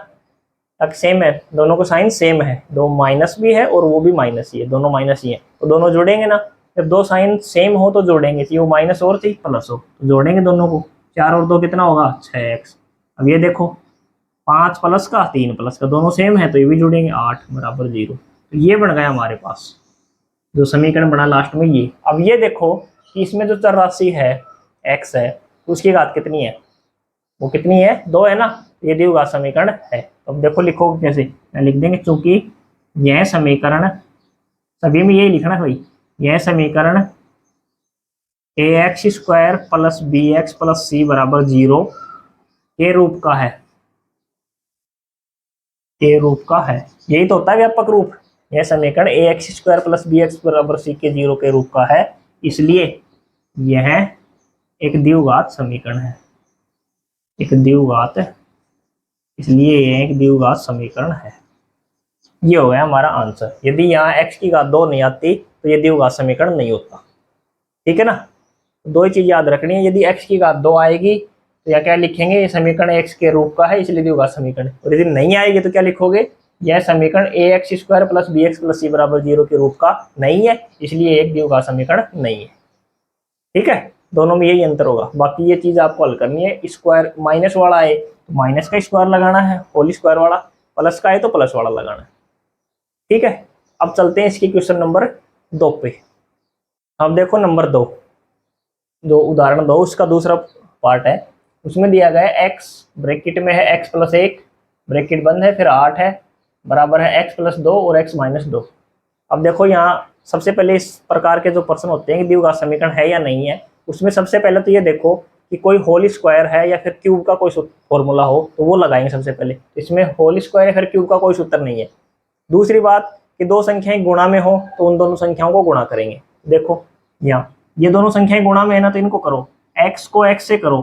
अब सेम है, दोनों का साइन सेम है, दो माइनस भी है और वो भी माइनस ही है, दोनों माइनस ही है, तो दोनों जोड़ेंगे ना। जब दो साइन सेम हो तो जोड़ेंगे, चाहिए वो माइनस और चाहिए प्लस हो, तो जोड़ेंगे दोनों को। 4 और 2 कितना होगा 6x। अब ये देखो 5 प्लस का 3 प्लस का दोनों सेम है तो ये भी जोड़ेंगे 8 बराबर 0। तो ये बन गया हमारे पास जो समीकरण बना लास्ट में ये। अब ये देखो कि इसमें जो चर राशि है x है उसकी घात कितनी है, वो कितनी है 2 है ना, ये द्विघात समीकरण है। अब देखो लिखो कैसे, मैं लिख देंगे, चूंकि यह समीकरण सभी में यही लिखना है भाई, यह समीकरण ax square plus bx plus c बराबर 0 के रूप का है, के रूप का है। यही तो होता है व्यापक रूप, यह समीकरण ax स्क्वायर प्लस bx बराबर c के 0 के रूप का है, इसलिए यह एक द्विघात समीकरण है, एक द्विघात, इसलिए यह एक द्विघात समीकरण है। ये हो गया हमारा आंसर। यदि यहाँ x की घात 2 नहीं आती तो ये द्विघात समीकरण नहीं होता। ठीक है ना, दो ही चीज याद रखनी है, यदि x की घात 2 आएगी तो या क्या लिखेंगे, ये समीकरण x के रूप का है इसलिए द्विघात समीकरण, और यदि नहीं आएगी तो क्या लिखोगे, यह समीकरण ax square plus bx plus c बराबर 0 के रूप का नहीं है इसलिए एक द्विघात समीकरण नहीं है। ठीक है, दोनों में यही अंतर होगा। बाकी ये चीज आपको हल करनी है, स्क्वायर माइनस वाला है तो माइनस का स्क्वायर लगाना है, होल स्क्वायर वाला प्लस का है तो प्लस वाला लगाना है। ठीक है, अब चलते हैं इसकी क्वेश्चन नंबर 2 पे। अब देखो नंबर 2, जो उदाहरण 2 उसका दूसरा पार्ट है, उसमें दिया गया है x ब्रैकेट में है x प्लस 1 ब्रैकेट बंद है, फिर 8 है बराबर है x प्लस 2 और x माइनस 2। अब देखो यहाँ सबसे पहले इस प्रकार के जो प्रश्न होते हैं कि द्विघात समीकरण है या नहीं है, उसमें सबसे पहले तो ये देखो कि कोई होल स्क्वायर है या फिर क्यूब का कोई फॉर्मूला हो तो वो लगाएंगे सबसे पहले। इसमें होल स्क्वायर या फिर क्यूब का कोई सूत्र नहीं है। दूसरी बात कि दो संख्याएं गुणा में हो तो उन दोनों संख्याओं को गुणा करेंगे। देखो यहाँ ये दोनों संख्याएं गुणा में है ना, तो इनको करो, x को x से करो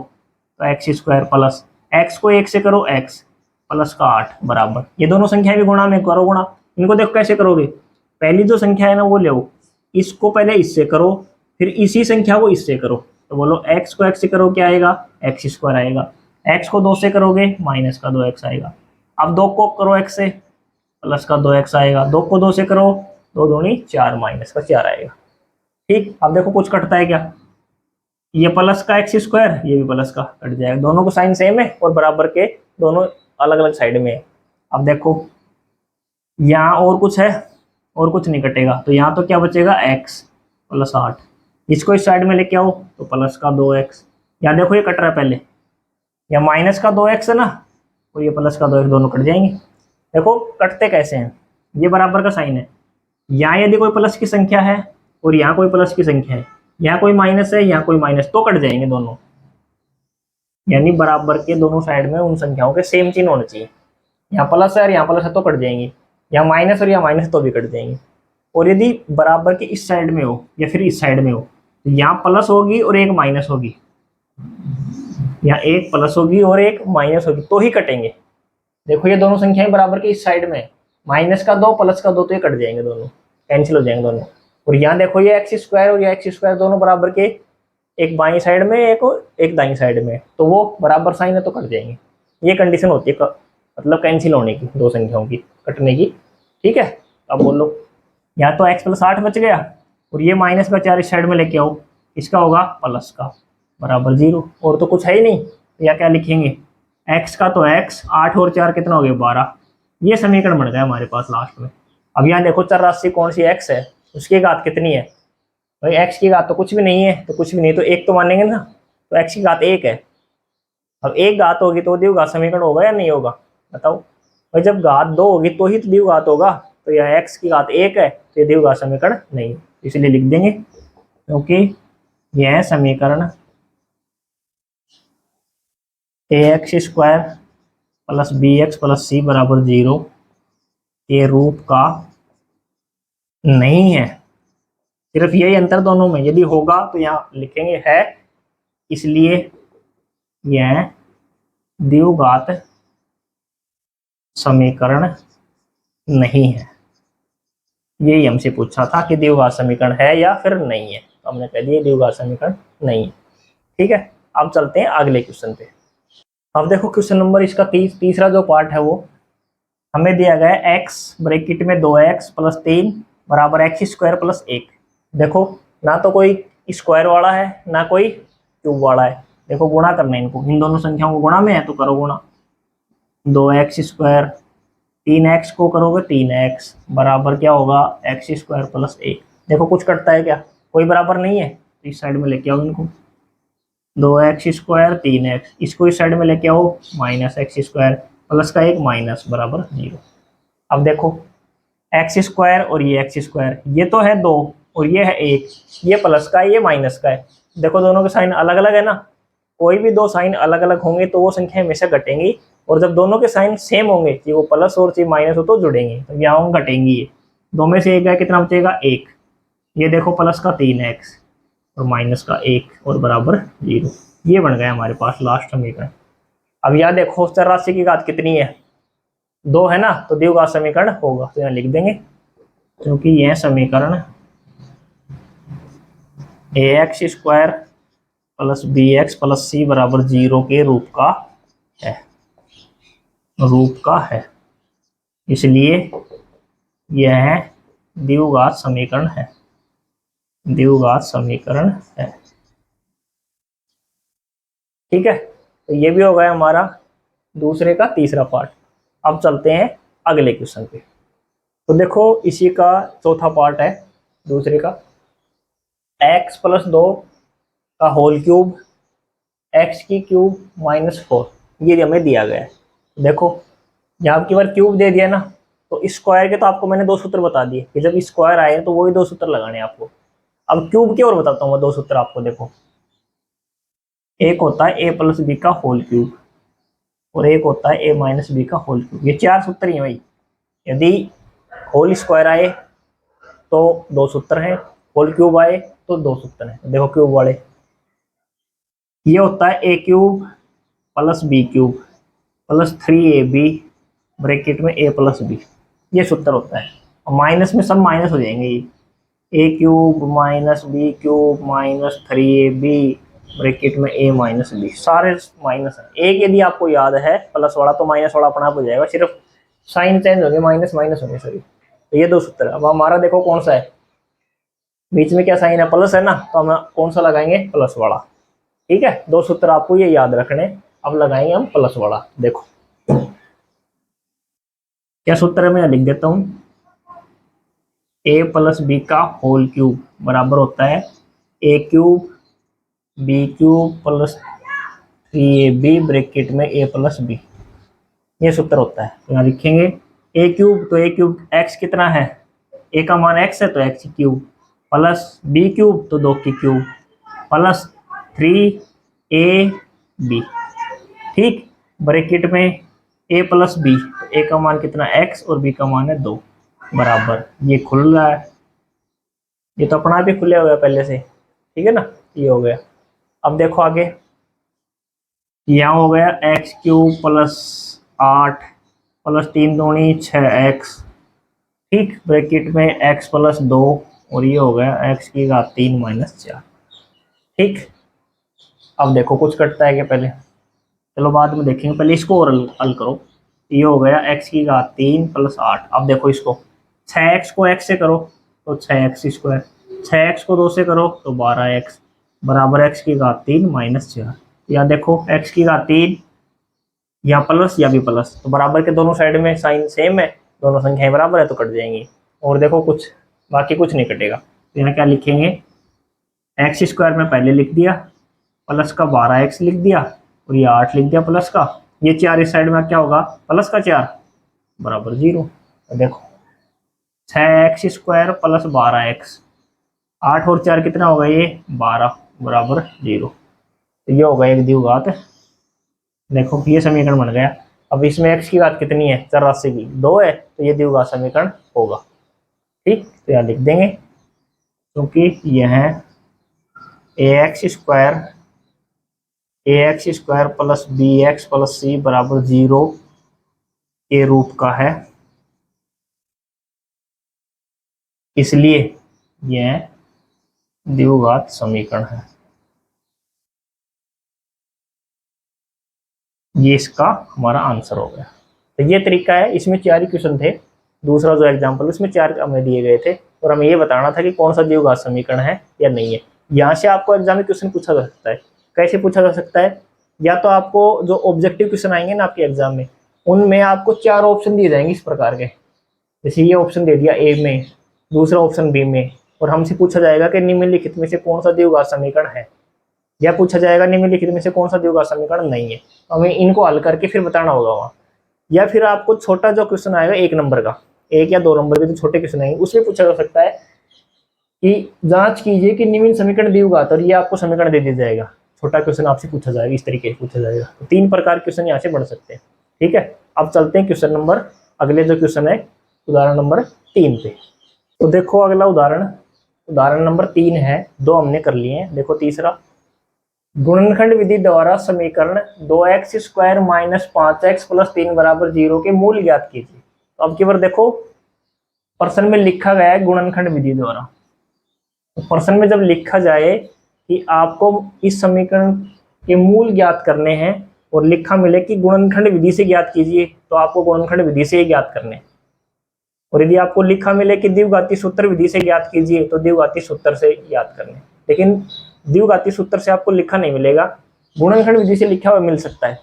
तो x स्क्वायर प्लस x को 1 से करो x प्लस का 8 बराबर, ये दोनों संख्याएं भी गुणा में करो गुणा। इनको देखो कैसे करोगे, पहली जो संख्या है ना वो ले, इसको पहले इससे करो फिर इसी संख्या को इससे करो, तो बोलो x को x से करो क्या आएगा x स्क्वायर आएगा, x को 2 से करोगे माइनस का 2x आएगा। अब 2 को करो x से प्लस का 2x आएगा, 2 को 2 से करो 2 दूनी 4 माइनस का 4 आएगा। ठीक, अब देखो कुछ कटता है क्या, ये प्लस का x स्क्वायर ये भी प्लस का कट जाएगा, दोनों को साइन सेम है और बराबर के दोनों अलग अलग साइड में है। अब देखो यहाँ और कुछ है और कुछ नहीं कटेगा, तो यहाँ तो क्या बचेगा x प्लस 8, इसको इस साइड में लेके आओ तो प्लस का 2x, यहाँ देखो ये कट रहा है पहले, या माइनस का 2x है ना तो ये प्लस का 2x, दोनों कट जाएंगे। देखो कटते कैसे हैं, ये बराबर का साइन है, यहाँ यदि कोई प्लस की संख्या है और यहाँ कोई प्लस की संख्या है यहाँ कोई माइनस है, यहाँ कोई माइनस, तो कट जाएंगे दोनों। यानी बराबर के दोनों साइड में उन संख्याओं के सेम चिन्ह होने चाहिए। यहाँ प्लस है और यहाँ प्लस है तो कट जाएंगे, यहाँ माइनस और यहाँ माइनस है तो भी कट जाएंगे। और यदि बराबर के इस साइड में हो या फिर इस साइड में हो, तो यहाँ प्लस होगी और एक माइनस होगी, यहाँ एक प्लस होगी और एक माइनस होगी, तो ही कटेंगे। देखो ये दोनों संख्याएं बराबर के इस साइड में, माइनस का 2 प्लस का 2, तो ये कट जाएंगे दोनों, कैंसिल हो जाएंगे दोनों। और यहाँ देखो ये एक्स स्क्वायर और ये एक्स स्क्वायर दोनों बराबर के, एक बाई साइड में एक और एक दाई साइड में, तो वो बराबर साइन है तो कट जाएंगे। ये कंडीशन होती है मतलब कैंसिल होने की, दो संख्याओं की कटने की। ठीक है, अब बोलो, या तो x प्लस 8 बच गया और ये माइनस का 4 इस साइड में लेके आओ, इसका होगा प्लस का बराबर 0, और तो कुछ है ही नहीं। या क्या लिखेंगे, x का तो x, 8 और 4 कितना हो गया 12। ये समीकरण बन गया हमारे पास लास्ट में। अब यहाँ देखो चर राशि कौन सी x है, उसकी घात कितनी है भाई, x की घात तो कुछ भी नहीं है, तो कुछ भी नहीं तो एक तो मानेंगे ना, तो x की घात 1 है। अब एक घात होगी तो द्विघात समीकरण होगा या नहीं होगा, बताओ भाई। जब घात 2 होगी तो ही तो द्विघात होगा, तो यह x की घात 1 है तो ये द्विघात समीकरण नहीं, इसलिए लिख देंगे, क्योंकि यह समीकरण ax square plus bx plus c बराबर 0 के रूप का नहीं है। सिर्फ यही अंतर दोनों में, यदि होगा तो यहाँ लिखेंगे है, इसलिए यह द्विघात समीकरण नहीं है। यही हमसे पूछा था कि द्विघात समीकरण है या फिर नहीं है, तो हमने कह दिया द्विघात समीकरण नहीं है। ठीक है, अब चलते हैं अगले क्वेश्चन पे। अब देखो क्वेश्चन नंबर इसका तीसरा जो पार्ट है वो हमें दिया गया है, x ब्रैकेट में 2x प्लस 3 बराबर एक्स स्क्वायर प्लस 1। देखो ना तो कोई स्क्वायर वाला है ना कोई क्यूब वाला है। देखो गुणा करना है इनको, इन दोनों संख्याओं को गुणा में है तो करो गुणा, 2x स्क्वायर 3x को करोगे 3x बराबर क्या होगा एक्स स्क्वायर प्लस 1। देखो कुछ कटता है क्या, कोई बराबर नहीं है, तो इस साइड में लेके आओ इनको, 2x स्क्वायर 3x, इसको इस साइड में लेके आओ माइनस एक्स स्क्वायर प्लस का 1 माइनस बराबर 0। अब देखो एक्स स्क्वायर और ये एक्स स्क्वायर, ये तो है 2 और ये है 1, ये प्लस का है ये माइनस का है। देखो दोनों के साइन अलग अलग है ना, कोई भी दो साइन अलग अलग होंगे तो वो संख्या हमेशा घटेंगी, और जब दोनों के साइन सेम होंगे, चाहे वो प्लस और चाहे माइनस हो, तो जुड़ेंगे, तो यहाँ घटेंगी। ये दो में से एक गया, कितना बचेगा 1। ये देखो प्लस का 3x और माइनस का 1 और बराबर 0। ये बन गया हमारे पास लास्ट समीकरण। अब यहाँ देखो चर राशि की घात कितनी है, 2 है ना, तो द्विघात समीकरण होगा, तो यहाँ लिख देंगे, क्योंकि यह समीकरण ax square plus bx plus c बराबर 0 के रूप का है, इसलिए यह द्विघात समीकरण है, द्विघात समीकरण है। ठीक है, तो ये भी हो गया हमारा दूसरे का तीसरा पार्ट। अब चलते हैं अगले क्वेश्चन पे। तो देखो इसी का चौथा पार्ट है दूसरे का, x प्लस 2 का होल क्यूब x की क्यूब माइनस 4, ये हमें दिया गया है। देखो यहाँ की बार क्यूब दे दिया ना, तो स्क्वायर के तो आपको मैंने 2 सूत्र बता दिए कि जब स्क्वायर आए तो वही 2 सूत्र लगाने हैं आपको। अब क्यूब के और बताता हूँ मैं 2 सूत्र आपको। देखो एक होता है a प्लस बी का होल क्यूब और एक होता है a माइनस बी का होल क्यूब, ये 4 सूत्र ही हैं भाई। यदि होल स्क्वायर आए तो 2 सूत्र हैं, होल क्यूब आए तो 2 सूत्र हैं। देखो क्यूब वाले, ये होता है a cube plus B cube plus 3ab bracket में a प्लस बी, ये सूत्र होता है। और माइनस में सब माइनस हो जाएंगे, ये a cube minus B cube minus 3ab bracket में a माइनस बी, सारे माइनस है। एक यदि आपको याद है प्लस वाला तो माइनस वाला अपना आप हो जाएगा, सिर्फ साइन चेंज होंगे, माइनस माइनस होंगे सभी। तो ये 2 सूत्र। अब हमारा देखो कौन सा है, बीच में क्या साइन है, प्लस है ना, तो हम कौन सा लगाएंगे, प्लस वाला। ठीक है, 2 सूत्र आपको ये याद रखने। अब लगाएंगे हम प्लस वाला। देखो क्या सूत्र है, मैं लिख देता हूं, a प्लस बी का होल क्यूब बराबर होता है a cube B cube plus 3ab bracket में a प्लस बी, ये सूत्र होता है। तो यहाँ लिखेंगे a क्यूब, तो a क्यूब x कितना है, a का मान x है तो x cube plus B cube, तो 2 की क्यूब, प्लस 3ab, ठीक। ब्रैकेट में a प्लस बी, तो a का मान कितना x और b का मान है 2, बराबर, ये खुल रहा है, ये तो अपना आप ही खुले हुआ है पहले से, ठीक है ना, ये हो गया। अब देखो आगे, यहाँ हो गया एक्स क्यूब प्लस 8 प्लस 3 दूनी 6x, ठीक, ब्रैकेट में x प्लस 2, और ये हो गया x की घात 3 माइनस 4, ठीक। अब देखो कुछ कटता है क्या पहले, चलो बाद में देखेंगे, पहले इसको और हल करो। ये हो गया x की घात 3 प्लस 8। अब देखो इसको, 6x को x से करो तो 6x स्क्वायर, 6x को 2 से करो तो 12x, बराबर x की घात 3 माइनस 4। या देखो x की घात 3, या प्लस या भी प्लस, तो बराबर के दोनों साइड में साइन सेम है, दोनों संख्याएं बराबर है तो कट जाएंगी। और देखो कुछ, बाकी कुछ नहीं कटेगा, तो यहाँ क्या लिखेंगे, एक्स स्क्वायर में पहले लिख दिया, प्लस का 12x लिख दिया, और ये 8 लिख दिया प्लस का, ये 4 इस साइड में क्या होगा, प्लस का 4 बराबर 0। तो देखो 6x स्क्वायर प्लस 12x, 8 और 4 कितना होगा, ये 12 बराबर 0। तो ये होगा एक द्विघात, देखो ये समीकरण बन गया। अब इसमें x की घात कितनी है, 84 की 2 है, तो ये द्विघात समीकरण होगा, ठीक। तो यहाँ लिख देंगे, क्योंकि यह ax square plus bx plus c बराबर 0 के रूप का है, इसलिए यह द्विघात समीकरण है। ये इसका हमारा आंसर हो गया। तो ये तरीका है, इसमें 4 ही क्वेश्चन थे, दूसरा जो एग्जाम्पल उसमें 4 हमें दिए गए थे, और हमें ये बताना था कि कौन सा द्विघात समीकरण है या नहीं है। यहाँ से आपको एग्जाम में क्वेश्चन पूछा जा सकता है, कैसे पूछा जा सकता है, या तो आपको जो ऑब्जेक्टिव क्वेश्चन आएंगे ना आपके एग्जाम में, उनमें आपको 4 ऑप्शन दिए जाएंगे इस प्रकार के, जैसे ये ऑप्शन दे दिया ए में, दूसरा ऑप्शन बी में, और हमसे पूछा जाएगा कि निम्नलिखित में से कौन सा द्विघात समीकरण है, या पूछा जाएगा निम्नलिखित में से कौन सा द्विघात समीकरण नहीं है, तो हमें इनको हल करके फिर बताना होगा वहाँ। या फिर आपको छोटा जो क्वेश्चन आएगा 1 नंबर का, 1 या 2 नंबर के जो छोटे क्वेश्चन आएंगे, उसमें पूछा जा सकता है कि जांच कीजिए कि निम्न समीकरण द्विघात, और ये आपको समीकरण दे दिया जाएगा, छोटा क्वेश्चन आपसे पूछा जाएगा, इस तरीके से पूछा जाएगा। तो 3 प्रकार क्वेश्चन यहाँ से बढ़ सकते हैं, ठीक है। अब चलते हैं क्वेश्चन नंबर, अगले जो क्वेश्चन है उदाहरण नंबर 3 पे। तो देखो अगला उदाहरण नंबर 3 है, 2 हमने कर लिए हैं। देखो तीसरा, गुणनखंड विधि द्वारा समीकरण 2x square minus 5x plus 3 बराबर 0 के मूल ज्ञात कीजिए। तो अब की बार देखो प्रश्न में लिखा गया है गुणनखंड विधि द्वारा, तो प्रश्न में जब लिखा जाए कि आपको इस समीकरण के मूल ज्ञात करने हैं और लिखा मिले कि गुणनखंड विधि से ज्ञात कीजिए, तो आपको गुणनखंड विधि से ही ज्ञात करने, और यदि आपको लिखा मिले कि द्विघाती सूत्र विधि से ज्ञात कीजिए, तो द्विघाती सूत्र से ज्ञात करने। लेकिन द्विघाती सूत्र से आपको लिखा नहीं मिलेगा, गुणनखंड विधि से लिखा हुआ मिल सकता है।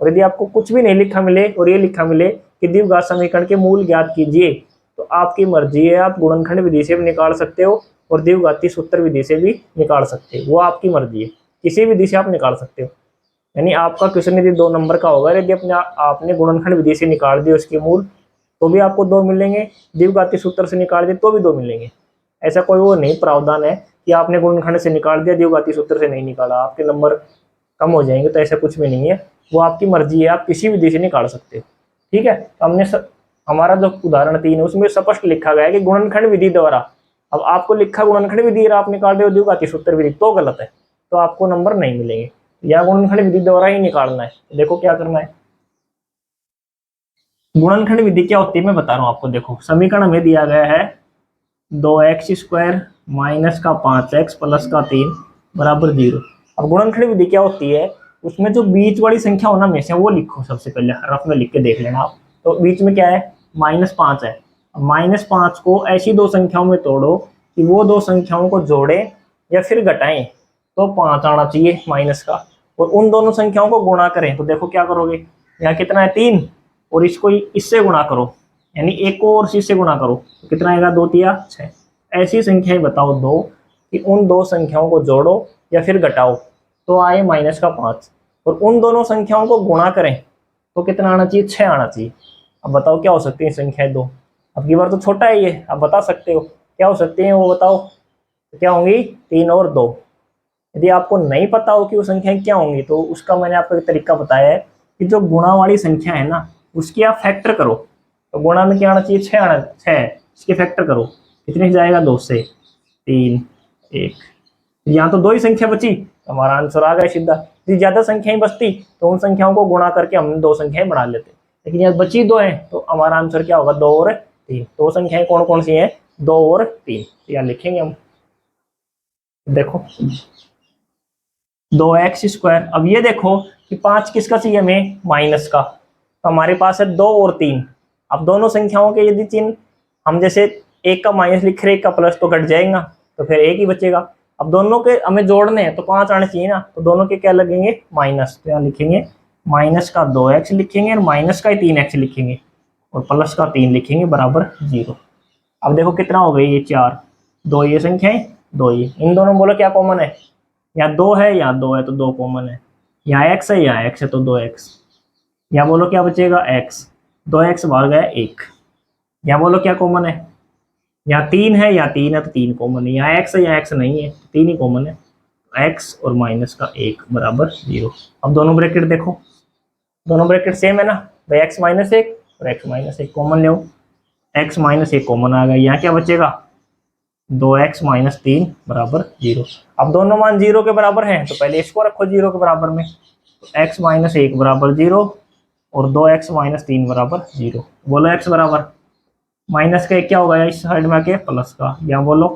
और यदि आपको कुछ भी नहीं लिखा मिले और ये लिखा मिले कि द्विघात समीकरण के मूल ज्ञात कीजिए, तो आपकी मर्जी है, आप गुणनखंड विधि से भी निकाल सकते हो और द्विघाती सूत्र विधि से भी निकाल सकते हो, वो आपकी मर्जी है, किसी विधि से आप निकाल सकते हो। यानी आपका क्वेश्चन यदि 2 नंबर का होगा, यदि आपने गुणनखंड विधि से निकाल दिए उसके मूल, तो भी आपको 2 मिलेंगे, द्विघाती सूत्र से निकाल दिए तो भी 2 मिलेंगे। ऐसा कोई वो नहीं प्रावधान है कि आपने गुणनखंड से निकाल दिया, द्विघाती सूत्र से नहीं निकाला, आपके नंबर कम हो जाएंगे, तो ऐसा कुछ भी नहीं है, वो आपकी मर्जी है, आप किसी विधि से निकाल सकते हो, ठीक है। हमने हमारा जो उदाहरण 3 है उसमें स्पष्ट लिखा गया है कि गुणनखंड विधि द्वारा। अब आपको लिखा गुणनखंड विधि आप निकाल रहे हो द्विघाती सूत्र विधि, तो गलत है, तो आपको नंबर नहीं मिलेंगे, या गुणनखंड विधि द्वारा ही निकालना है। देखो क्या करना है, गुणनखंड विधि क्या होती है मैं बता रहा हूँ आपको। देखो समीकरण हमें दिया गया है 2x स्क्वायर माइनस का 5x प्लस का 3 बराबर 0। अब गुणनखंड विधि क्या होती है, उसमें जो बीच वाली संख्या होना में से वो लिखो, सबसे पहले रफ में लिख के देख लेना आप। तो बीच में क्या है, -5 है। -5 को ऐसी 2 संख्याओं में तोड़ो कि वो 2 संख्याओं को जोड़े या फिर घटाएं, तो 5 आना चाहिए माइनस का, और उन दोनों संख्याओं को गुणा करें। तो देखो क्या करोगे, यहाँ कितना है 3, और इसको इससे गुणा करो, यानी एक को और से गुणा करो, तो कितना आएगा 2 तिया 6। ऐसी संख्याएं बताओ 2 कि उन 2 संख्याओं को जोड़ो या फिर घटाओ, तो आए -5, और उन दोनों संख्याओं को गुणा करें तो कितना आना चाहिए, 6 आना चाहिए। अब बताओ क्या हो सकती है संख्याएं 2, अब की बार तो छोटा है ये, आप बता सकते हो क्या हो सकते हैं वो बताओ। तो क्या होंगी 3 और 2। यदि आपको नहीं पता हो कि वो संख्याएं क्या होंगी तो उसका मैंने आपको एक तरीका बताया है कि जो गुणा वाली संख्या है ना उसकी आप फैक्टर करो। तो गुणा में क्या आना चाहिए, 6 आना, 6, इसके फैक्टर करो, कितने से जाएगा, 2 से, 3, 1। यहाँ तो 2 ही संख्या बची, हमारा आंसर आ गया सीधा। यदि ज्यादा संख्याएं बचती तो उन संख्याओं को गुणा करके हम 2 संख्याएं बना लेते, लेकिन यहाँ बची 2 है तो हमारा आंसर क्या होगा, 2 और 3। 2 संख्याएं कौन कौन सी हैं, 2 और 3, यहाँ लिखेंगे हम। देखो 2x²। अब ये देखो कि 5 किसका चाहिए हमें, माइनस का। तो हमारे पास है 2 और 3। अब दोनों संख्याओं के यदि चिन्ह हम जैसे एक का माइनस लिख रहे, एक का प्लस, तो घट जाएगा, तो फिर एक ही बचेगा। अब दोनों के हमें जोड़ने हैं तो 5 आने चाहिए ना, तो दोनों के क्या लगेंगे, माइनस। तो यहाँ लिखेंगे माइनस का 2x लिखेंगे और माइनस का 3x लिखेंगे और प्लस का 3 लिखेंगे बराबर 0। अब देखो कितना हो गई, ये 4, 2 ये संख्याएं, 2 ये, इन दोनों बोलो क्या कॉमन है, यहाँ 2 है, यहाँ 2 है तो 2 कॉमन है, यहाँ x है, यहाँ x है तो 2x। यहाँ बोलो क्या बचेगा, x, 2x बाहर गया 1। यहाँ बोलो क्या कॉमन है, यहाँ 3 है, यहाँ 3 है तो 3 कॉमन है, यहाँ x है, यहाँ x नहीं है, 3 ही कॉमन है। x और माइनस का 1 बराबर 0। अब दोनों ब्रैकेट देखो, दोनों ब्रैकेट सेम है ना भाई, x माइनस 1 और x माइनस 1 कॉमन लो, x माइनस 1 कॉमन आ गया, यहाँ क्या बचेगा, 2x माइनस 3 बराबर 0। अब दोनों मान 0 के बराबर हैं तो पहले इसको रखो 0 के बराबर में, तो x माइनस 1 बराबर 0 और 2x माइनस 3 बराबर 0। बोलो x बराबर, माइनस का क्या होगा इस साइड में आके प्लस का, यहाँ बोलो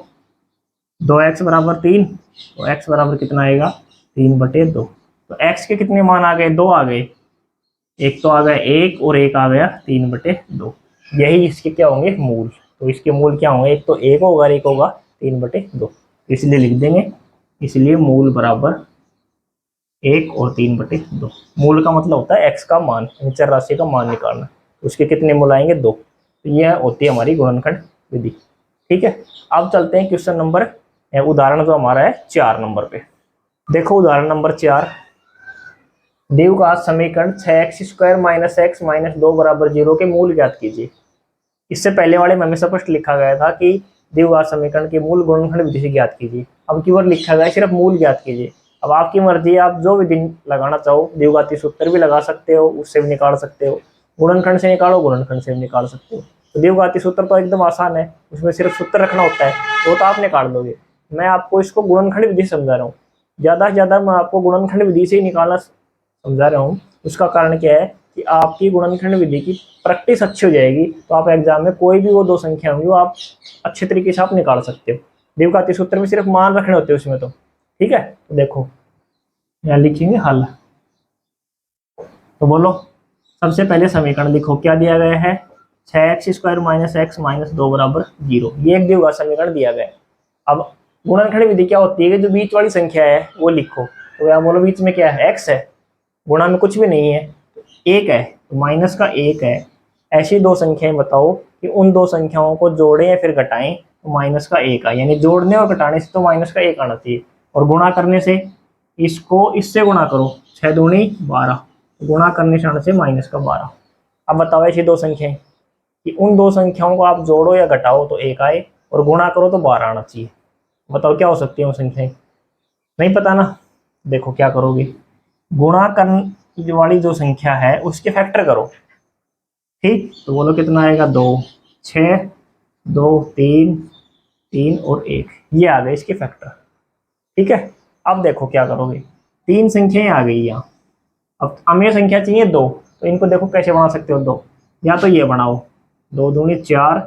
2x बराबर 3, तो x बराबर कितना आएगा, 3/2। तो x के कितने मान आ गए, 2 आ गए, एक तो आ गया 1 और एक आ गया 3/2। यही इसके क्या होंगे, मूल। तो इसके मूल क्या होंगे, एक तो 1 होगा और एक होगा 3/2, इसलिए लिख देंगे, इसलिए मूल बराबर 1 और 3/2। मूल का मतलब होता है x का मान, चर राशि का मान निकालना, उसके कितने मूल आएंगे, 2। तो यह होती है हमारी गुणनखंड विधि। ठीक है, अब चलते हैं क्वेश्चन नंबर, उदाहरण जो हमारा है 4 नंबर पे। देखो उदाहरण नंबर 4, द्विघात समीकरण 6x² माइनस x माइनस 2 बराबर 0 के मूल ज्ञात कीजिए। इससे पहले वाले में हमें स्पष्ट लिखा गया था कि द्विघात समीकरण के मूल गुणनखंड विधि से ज्ञात कीजिए। अब कीवर्ड लिखा गया है सिर्फ मूल ज्ञात कीजिए। अब आपकी मर्जी है, आप जो विधि लगाना चाहो, द्विघाती सूत्र भी लगा सकते हो, उससे भी निकाल सकते हो, गुणनखंड से निकालो, गुणनखंड से भी निकाल सकते हो। तो द्विघाती सूत्र तो एकदम आसान है, उसमें सिर्फ सूत्र रखना होता है, वो तो आप निकाल दोगे। मैं आपको इसको गुणनखंड विधि समझा रहा हूँ, ज़्यादा से ज़्यादा मैं आपको गुणनखंड विधि से ही निकालना समझा रहा हूँ। उसका कारण क्या है कि आपकी गुणनखंड विधि की प्रैक्टिस अच्छी हो जाएगी, तो आप एग्जाम में कोई भी वो 2 संख्या होंगी वो आप अच्छे तरीके से आप निकाल सकते हो। द्विघाती सूत्र में सिर्फ मान रखने होते हैं उसमें तो। ठीक है, तो देखो यहाँ लिखेंगे हल। तो बोलो सबसे पहले समीकरण लिखो, क्या दिया गया है, 6x² माइनस x माइनस 2 बराबर 0। ये एक द्विघात समीकरण दिया गया है। अब गुणनखंड विधि क्या होती है कि जो बीच वाली संख्या है वो लिखो। तो यहाँ बोलो बीच में क्या है, x है, गुणा में कुछ भी नहीं है, 1 है तो माइनस का 1 है। ऐसी 2 संख्याएं बताओ कि उन 2 संख्याओं को जोड़ें या फिर घटाएं तो माइनस का 1 आए, यानी जोड़ने और घटाने से तो माइनस का 1 आना चाहिए, और गुणा करने से इसको इससे गुणा करो, 6 दूनी 12, गुणा करने से आने से माइनस का 12। अब बताओ ऐसी 2 संख्याएं कि उन 2 संख्याओं को आप जोड़ो या घटाओ तो 1 आए और गुणा करो तो 12 आना चाहिए। बताओ क्या हो सकती है वो संख्याएं, नहीं पता ना। देखो क्या करोगे, गुणा करने वाली जो संख्या है उसके फैक्टर करो। ठीक, तो बोलो कितना आएगा, 2, 6, 2, 3, 3 और 1, ये आ गए इसके फैक्टर। ठीक है, अब देखो क्या करोगे, 3 संख्याएं आ गई यहाँ। अब हमें संख्या चाहिए 2, तो इनको देखो कैसे बना सकते हो 2, या तो ये बनाओ 2 दूनी 4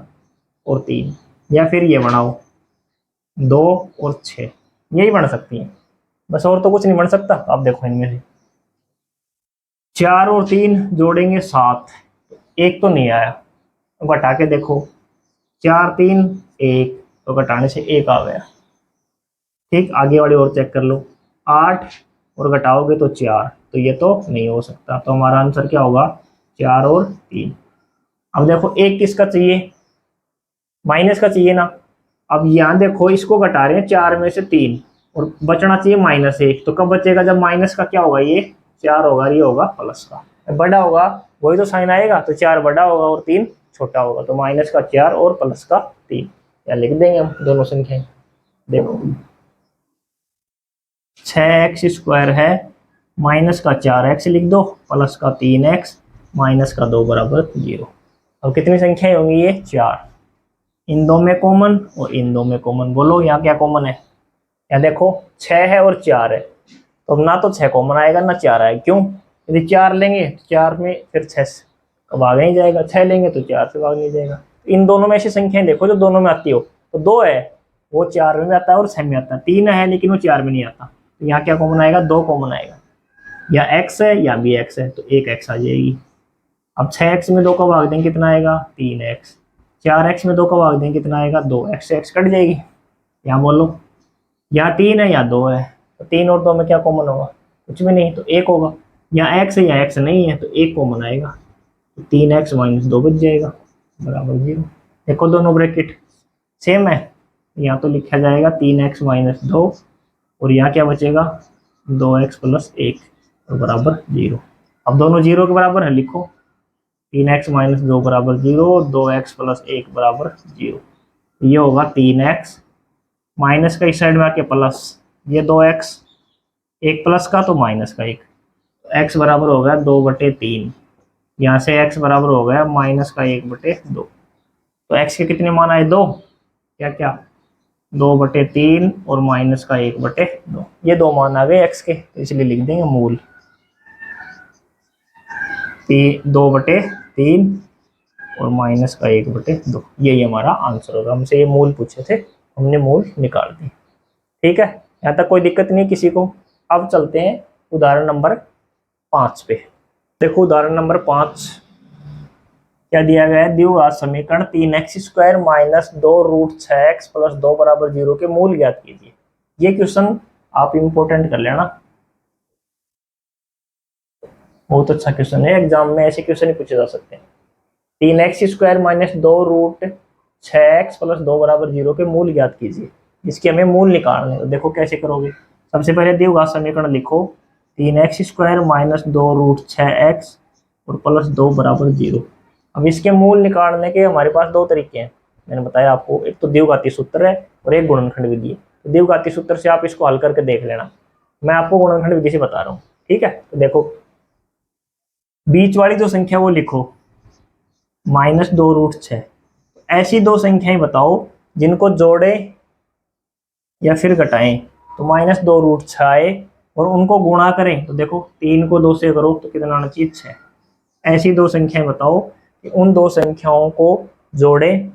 और 3, या फिर ये बनाओ 2 और 6, यही बन सकती हैं बस, और तो कुछ नहीं बन सकता। अब देखो इनमें से 4 और 3 जोड़ेंगे 7, 1 तो नहीं आया, घटा के देखो 4, 3, 1, तो घटाने से 1 आ गया। ठीक, आगे वाली और चेक कर लो, 8 और घटाओगे तो 4, तो ये तो नहीं हो सकता, तो हमारा आंसर क्या होगा, 4 और 3। अब देखो 1 किसका चाहिए, माइनस का चाहिए ना। अब यहाँ देखो इसको घटा रहे हैं 4 में से 3 और बचना चाहिए -1, तो कब बचेगा, जब माइनस का क्या होगा, ये 4 होगा, ये होगा प्लस का, बड़ा होगा वही तो साइन आएगा, तो 4 बड़ा होगा और 3 छोटा होगा, तो माइनस का 4 और प्लस का 3, या लिख देंगे हम दोनों संख्याएं। देखो 6x² है, माइनस का 4x लिख दो, प्लस का 3x, माइनस का 2 बराबर 0। अब कितनी संख्याएं होंगी ये? 4। इन दो में कॉमन और इन दो में कॉमन, बोलो यहाँ क्या कॉमन है? यहाँ देखो 6 है और 4 है, तो अब ना तो 6 कॉमन आएगा ना 4 आएगा। क्यों? यदि 4 लेंगे तो 4 में फिर 6 का भाग नहीं जाएगा, 6 लेंगे तो 4 से भाग नहीं जाएगा। इन दोनों में ऐसी संख्याएं देखो जो दोनों में आती हो, तो 2 है वो 4 में आता है और 6 में आता है, 3 है लेकिन वो 4 में नहीं आता, तो यहाँ क्या कॉमन आएगा? 2 कॉमन आएगा। या x है या भी x है, तो एक x आ जाएगी। अब 6x में 2 का भाग देंगे कितना आएगा? 3x। 4x में 2 का भाग देंगे कितना आएगा? 2x से x कट जाएगी। यहाँ बोलो या 3 है या 2 है, तो 3 और 2 में क्या कॉमन होगा? कुछ भी नहीं, तो 1 होगा। या x है या x नहीं है, तो 1 कॉमन आएगा, तो 3x माइनस 2 बच जाएगा बराबर 0। देखो दोनों ब्रैकेट सेम है, यहाँ तो लिखा जाएगा 3x माइनस 2 और यहाँ क्या बचेगा? 2x प्लस 1 और बराबर 0। अब दोनों 0 के बराबर है, लिखो 3x माइनस 2 बराबर 0, 2x प्लस 1 बराबर 0। ये होगा 3x माइनस का इस साइड में आके प्लस, ये 2x, एक प्लस का तो माइनस का 1, तो x बराबर हो गया 2/3। यहाँ से x बराबर हो गया माइनस का 1/2। तो x के कितने मान आए? 2। क्या क्या? 2/3 और माइनस का 1/2, ये 2 मान आ गए x के, तो इसलिए लिख देंगे मूल 2/3 और माइनस का 1/2। यही हमारा आंसर होगा। हमसे ये मूल पूछे थे, हमने मूल निकाल दी। ठीक है, यहाँ तक कोई दिक्कत नहीं किसी को। अब चलते हैं उदाहरण नंबर 5 पे। देखो उदाहरण नंबर 5 क्या दिया गया है? द्विघात समीकरण 3x² माइनस 2√6x प्लस 2 बराबर 0 के मूल ज्ञात कीजिए। ये क्वेश्चन आप इंपोर्टेंट कर लेना, बहुत अच्छा क्वेश्चन है, एग्जाम में ऐसे क्वेश्चन ही पूछे जा सकते हैं। 3x² माइनस 2√6x प्लस 2 बराबर 0 के मूल ज्ञात कीजिए, इसके हमें मूल निकालने। तो देखो कैसे करोगे? सबसे पहले द्विघात समीकरण लिखो 3x² माइनस 2√6x और प्लस 2 बराबर 0। अब इसके मूल निकालने के हमारे पास 2 तरीके हैं, मैंने बताया आपको, एक तो द्विघाती सूत्र है और एक गुणनखंड विधि है। तो द्विघाती सूत्र से आप इसको हल करके देख लेना, मैं आपको गुणनखंड विधि से बता रहा हूँ। ठीक है, तो देखो बीच वाली जो संख्या वो लिखो माइनस 2√6। ऐसी 2 संख्याएं बताओ जिनको जोड़े या फिर घटाएं तो माइनस 2√6 आए, और उनको गुणा करें तो देखो 3 को 2 से करो तो कितना आना चाहिए? 6। ऐसी 2 संख्याएं बताओ कि उन 2 संख्याओं को जोड़ें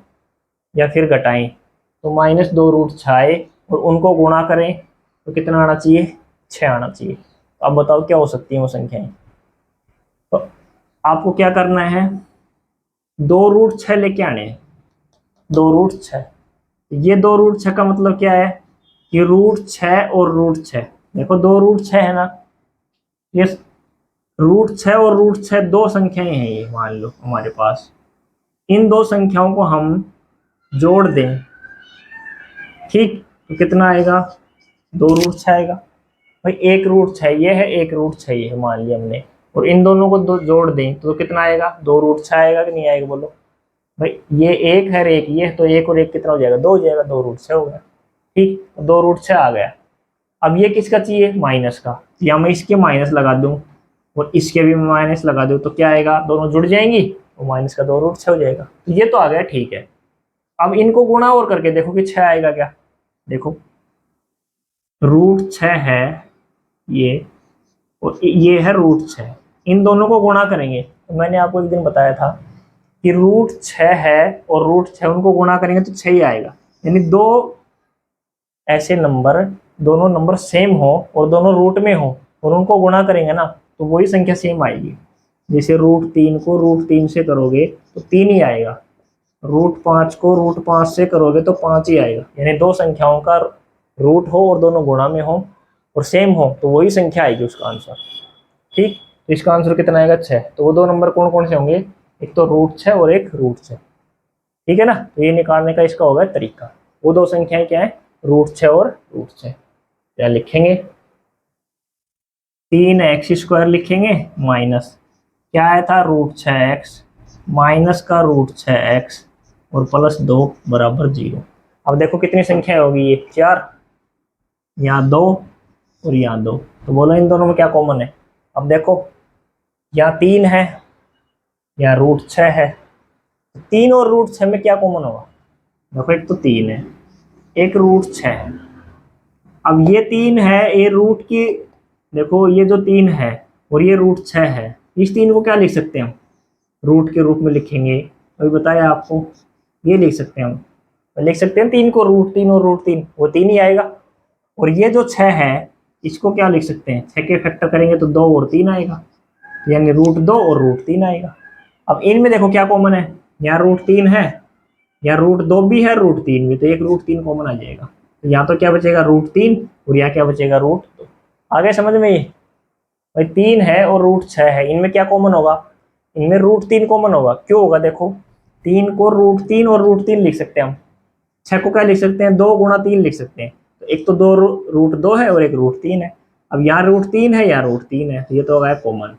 या फिर घटाएं तो माइनस 2√6 आए, और उनको गुणा करें तो कितना आना चाहिए? 6 आना चाहिए। तो अब बताओ क्या हो सकती है वो संख्याएं? तो आपको क्या करना है? 2√6 लेके आने हैं। 2√6, ये 2√6 का मतलब क्या है कि √6 और √6, देखो 2√6 है ना, ये √6 और √6 2 संख्याएं हैं, ये मान लो हमारे पास। इन 2 संख्याओं को हम जोड़ दें, ठीक, तो कितना आएगा? 2√6 आएगा। भाई एक √6 ये है, एक √6 ये है, मान लिया हमने, और इन दोनों को जोड़ दें तो कितना आएगा? 2√6 आएगा कि नहीं आएगा? बोलो भाई, ये एक है एक ये, तो एक और एक कितना हो जाएगा? 2 हो जाएगा, 2√6 हो गया। ठीक, 2√6 आ गया। अब ये किसका चाहिए? माइनस का, या मैं इसके माइनस लगा दूं और इसके भी माइनस लगा दूं तो क्या आएगा? दोनों जुड़ जाएंगी, तो माइनस का 2√6 हो जाएगा। तो ये तो आ गया, ठीक है। अब इनको गुणा और करके देखो कि 6 आएगा क्या? देखो √6 है ये, और ये है √6, इन दोनों को गुणा करेंगे तो मैंने आपको एक दिन बताया था कि √6 है और √6 उनको गुणा करेंगे तो 6 ही आएगा। यानी 2 ऐसे नंबर, दोनों नंबर सेम हो और दोनों रूट में हो और उनको गुणा करेंगे ना तो वही संख्या सेम आएगी। जैसे √3 को √3 से करोगे तो 3 ही आएगा, √5 को √5 से करोगे तो 5 ही आएगा। यानी 2 संख्याओं का रूट हो और दोनों गुणा में हो और सेम हो तो वही संख्या आएगी उसका आंसर। ठीक, तो इसका आंसर कितना आएगा? 6। तो वो 2 नंबर कौन कौन से होंगे? एक तो √6 और एक √6। ठीक है ना, तो ये निकालने का इसका होगा तरीका। वो 2 संख्याएं क्या है? √6 और √6। क्या लिखेंगे? 3x² लिखेंगे माइनस क्या आया था? √6x माइनस का √6x और प्लस 2 बराबर 0। अब देखो कितनी संख्या होगी, ये 4, यहाँ 2 और यहाँ 2। तो बोलो इन दोनों में क्या कॉमन है। अब देखो यहाँ 3 है, यहाँ √6 है। 3 और √6 में क्या कॉमन होगा। देखो एक तो 3 है, एक √6 है। अब ये 3 है, ये रूट की, देखो ये जो 3 है और ये √6 है, इस 3 को क्या लिख सकते हैं हम, रूट के रूप में लिखेंगे। अभी बताया आपको, ये लिख सकते हैं हम, लिख सकते हैं 3 को √3 और √3, वो 3 ही आएगा। और ये जो 6 है इसको क्या लिख सकते हैं, 6 के फैक्टर करेंगे तो 2 और 3 आएगा, यानी √2 और √3 आएगा। अब इनमें देखो क्या कॉमन है, यहाँ √3 है, यहाँ √2 भी है, √3 भी, तो एक √3 कॉमन आ जाएगा। तो यहाँ तो क्या बचेगा √3 और यहाँ क्या बचेगा √2। आगे समझ में ये भाई 3 है और √6 है, इनमें क्या कॉमन होगा, इनमें √3 कॉमन होगा। क्यों होगा, देखो 3 को √3 और √3 लिख सकते हैं हम, 6 को क्या लिख सकते हैं, 2 गुणा 3 लिख सकते हैं। तो एक तो 2 √2 है और एक √3 है। अब यहाँ √3 है, यहाँ √3 है, तो ये तो होगा कॉमन।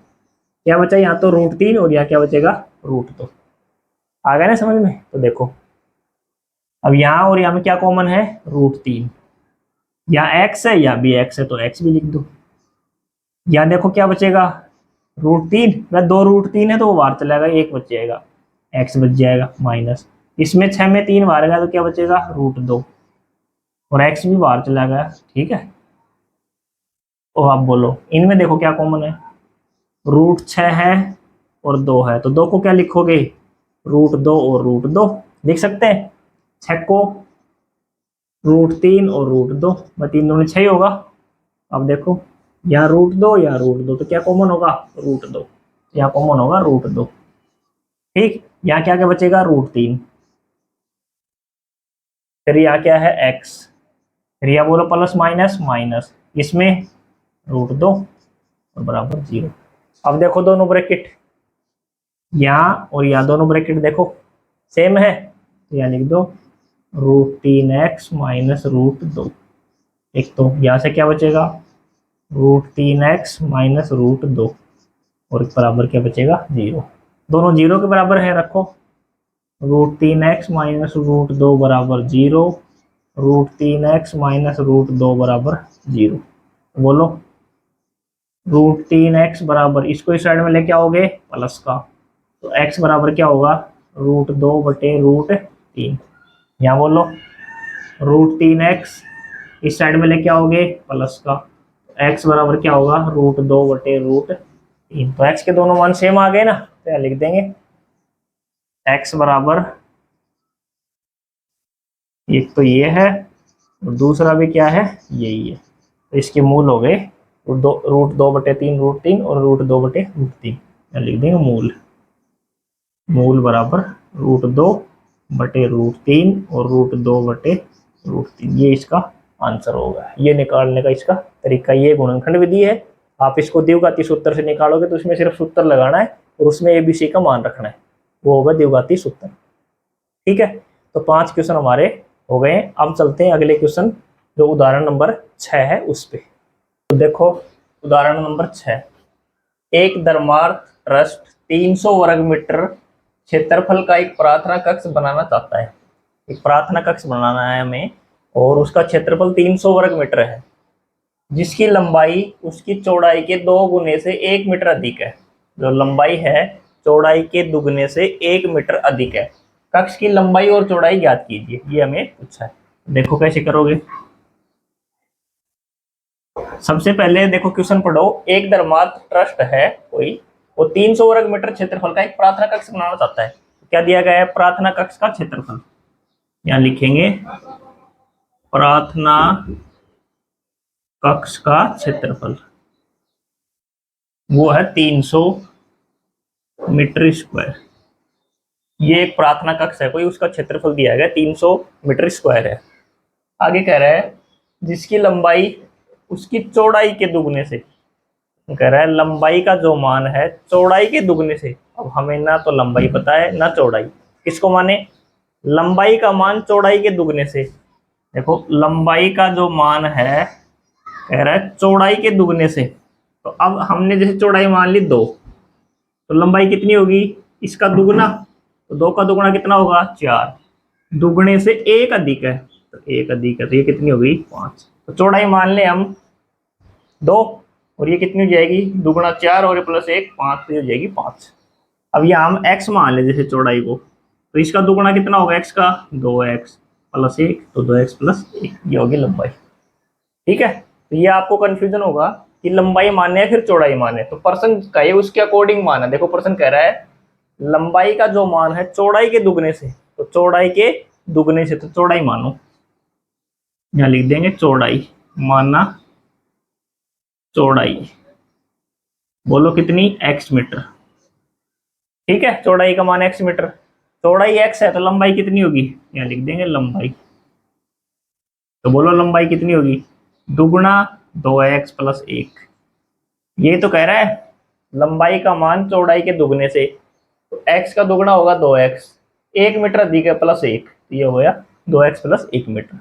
क्या बचा, यहाँ तो √3 और यहाँ क्या बचेगा √2। आ गया ना समझ में। तो देखो अब यहाँ और यहाँ में क्या कॉमन है, √3, यहाँ x है, यहाँ भी x है, तो x भी लिख दो। यहाँ देखो क्या बचेगा, √3, वह 2 √3 है तो वो बाहर चला जाएगा, एक बच जाएगा, x बच जाएगा माइनस, इसमें 6 में 3 बाहर गया तो क्या बचेगा √2 और x भी बाहर चला गया। ठीक है, तो आप बोलो इनमें देखो क्या कॉमन है, √6 है और 2 है, तो 2 को क्या लिखोगे, √2 और √2 लिख सकते हैं। 6 को √3 और √2, मैं 3 दूनी 6 होगा। अब देखो यहाँ √2 या √2, तो क्या कॉमन होगा √2, यहाँ कॉमन होगा √2। ठीक, यहाँ क्या क्या बचेगा √3, फिर यहाँ क्या है x, फिर यहाँ बोलो प्लस माइनस माइनस, इसमें √2 और बराबर 0। अब देखो दोनों ब्रैकेट यहाँ और यहाँ दोनों ब्रैकेट देखो सेम है, तो यहाँ लिख दो √3x माइनस √2। एक तो यहाँ से क्या बचेगा √3x माइनस √2 और बराबर क्या बचेगा 0। दोनों 0 के बराबर है, रखो √3x माइनस √2 बराबर 0, √3x माइनस √2 बराबर 0। बोलो √3x बराबर, इसको इस साइड में लेके आओगे प्लस का, तो x बराबर क्या होगा √2 बटे √3। यहाँ बोलो √3x इस साइड में लेके आओगे प्लस का, x बराबर क्या होगा √2 बटे √3। तो x के दोनों मान सेम आ गए ना, तो लिख देंगे x बराबर, एक तो ये है और दूसरा भी क्या है यही है, तो इसके मूल हो गए √2 बटे 3 √3 और √2 बटे √3। लिख देंगे मूल, मूल बराबर √2 बटे √3 और √2 बटे √3। ये इसका आंसर होगा। ये निकालने का इसका तरीका, ये गुणनखंड विधि है। आप इसको द्विघाती सूत्र से निकालोगे तो इसमें सिर्फ सूत्र लगाना है और उसमें एबीसी का मान रखना है, वो होगा द्विघाती सूत्र। ठीक है, तो 5 क्वेश्चन हमारे हो गए। अब चलते हैं अगले क्वेश्चन, जो उदाहरण नंबर 6 है उस पे। तो देखो उदाहरण नंबर 6, एक धर्मार्थ ट्रस्ट 300 वर्ग मीटर क्षेत्रफल का एक प्रार्थना कक्ष बनाना चाहता है। एक प्रार्थना कक्ष बनाना है हमें और उसका क्षेत्रफल 300 वर्ग मीटर है, जिसकी लंबाई उसकी चौड़ाई के 2 गुने से 1 मीटर अधिक है। जो लंबाई है चौड़ाई के दुगने से 1 मीटर अधिक है। कक्ष की लंबाई और चौड़ाई ज्ञात कीजिए, ये हमें पूछा है। देखो कैसे करोगे। सबसे पहले देखो क्वेश्चन पढ़ो, एक धर्मार्थ ट्रस्ट है कोई, वो 300 वर्ग मीटर क्षेत्रफल का एक प्रार्थना कक्ष बनाना चाहता है। क्या दिया गया है, प्रार्थना कक्ष का क्षेत्रफल, यहाँ लिखेंगे प्रार्थना कक्ष का क्षेत्रफल वो है 300 मीटर स्क्वायर। ये एक प्रार्थना कक्ष है कोई, उसका क्षेत्रफल दिया गया 300 मीटर स्क्वायर है। आगे कह रहा है जिसकी लंबाई उसकी चौड़ाई के दुगने से, कह रहा है लंबाई का जो मान है चौड़ाई के दुगने से। अब हमें ना तो लंबाई पता है ना चौड़ाई, किसको माने, लंबाई का मान चौड़ाई के दुगने से। देखो लंबाई का जो मान है कह रहा है चौड़ाई के दुगने से, तो अब हमने जैसे चौड़ाई मान ली 2, तो लंबाई कितनी होगी इसका दुगना, तो 2 का दुगना कितना होगा 4, दुगने से 1 अधिक है, तो 1 अधिक है तो ये कितनी होगी 5। तो चौड़ाई मान लें हम 2 और ये कितनी हो जाएगी दुगुना 4 और प्लस 1 5 तो ये हो जाएगी 5। अब यहाँ हम x मान लें जैसे चौड़ाई को, तो इसका दुगुना कितना होगा x का 2x प्लस 1 तो 2x प्लस 1 ये होगी लंबाई। ठीक है, तो ये आपको कंफ्यूजन होगा कि लंबाई माने या फिर चौड़ाई माने, तो पर्सन का ये उसके अकॉर्डिंग माना। देखो पर्सन कह रहा है लंबाई का जो मान है चौड़ाई के दुगने से, तो चौड़ाई के दुगने से तो चौड़ाई मानो, यहाँ लिख देंगे चौड़ाई माना चौड़ाई, बोलो कितनी x मीटर। ठीक है, चौड़ाई का मान x मीटर, चौड़ाई x है तो लंबाई कितनी होगी, यहाँ लिख देंगे लंबाई। तो बोलो लंबाई कितनी होगी दुगुना 2x प्लस 1। ये तो कह रहा है लंबाई का मान चौड़ाई के दुगने से, तो x का दुगना होगा 2x, 1 मीटर अधिक है प्लस 1 ये हो गया 2x प्लस 1 मीटर।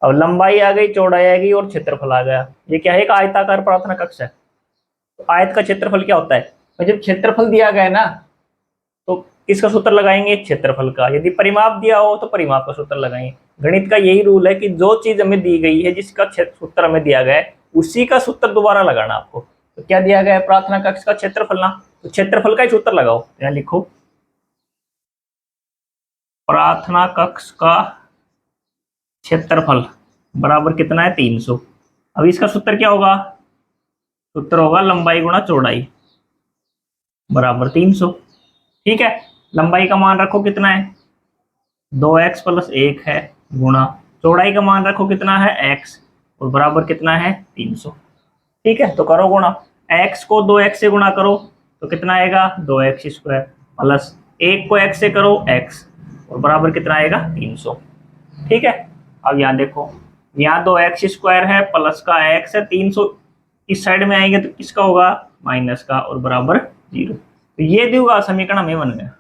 अब लंबाई आ गई, चौड़ाई आ गई और क्षेत्रफल आ गया। ये क्या है, एक आयताकार प्रार्थना कक्ष है। तो आयत का क्षेत्रफल क्या होता है, तो जब क्षेत्रफल दिया गया ना तो किसका सूत्र लगाएंगे, क्षेत्रफल का। यदि परिमाप दिया हो तो परिमाप का सूत्र लगाएंगे। गणित का यही रूल है कि जो चीज हमें दी गई है, जिसका सूत्र हमें दिया गया है, उसी का सूत्र दोबारा लगाना आपको। तो क्या दिया गया है, प्रार्थना कक्ष का क्षेत्रफल ना, तो क्षेत्रफल का ही सूत्र लगाओ। यहाँ लिखो प्रार्थना कक्ष का क्षेत्रफल बराबर कितना है 300। अब इसका सूत्र क्या होगा, सूत्र होगा लंबाई गुणा चौड़ाई बराबर 300। ठीक है, लंबाई का मान रखो कितना है 2x प्लस 1 है गुणा चौड़ाई का मान रखो कितना है x और बराबर कितना है 300। ठीक है, तो करो गुणा, x को 2x से गुणा करो तो कितना आएगा 2x स्क्वायर प्लस 1 को x से करो x और बराबर कितना आएगा 300। ठीक है, अब यहाँ देखो यहाँ 2x स्क्वायर है प्लस का x है 300 इस साइड में आएंगे तो किसका होगा माइनस का और बराबर 0। तो ये द्विघात समीकरण हमें बन गया।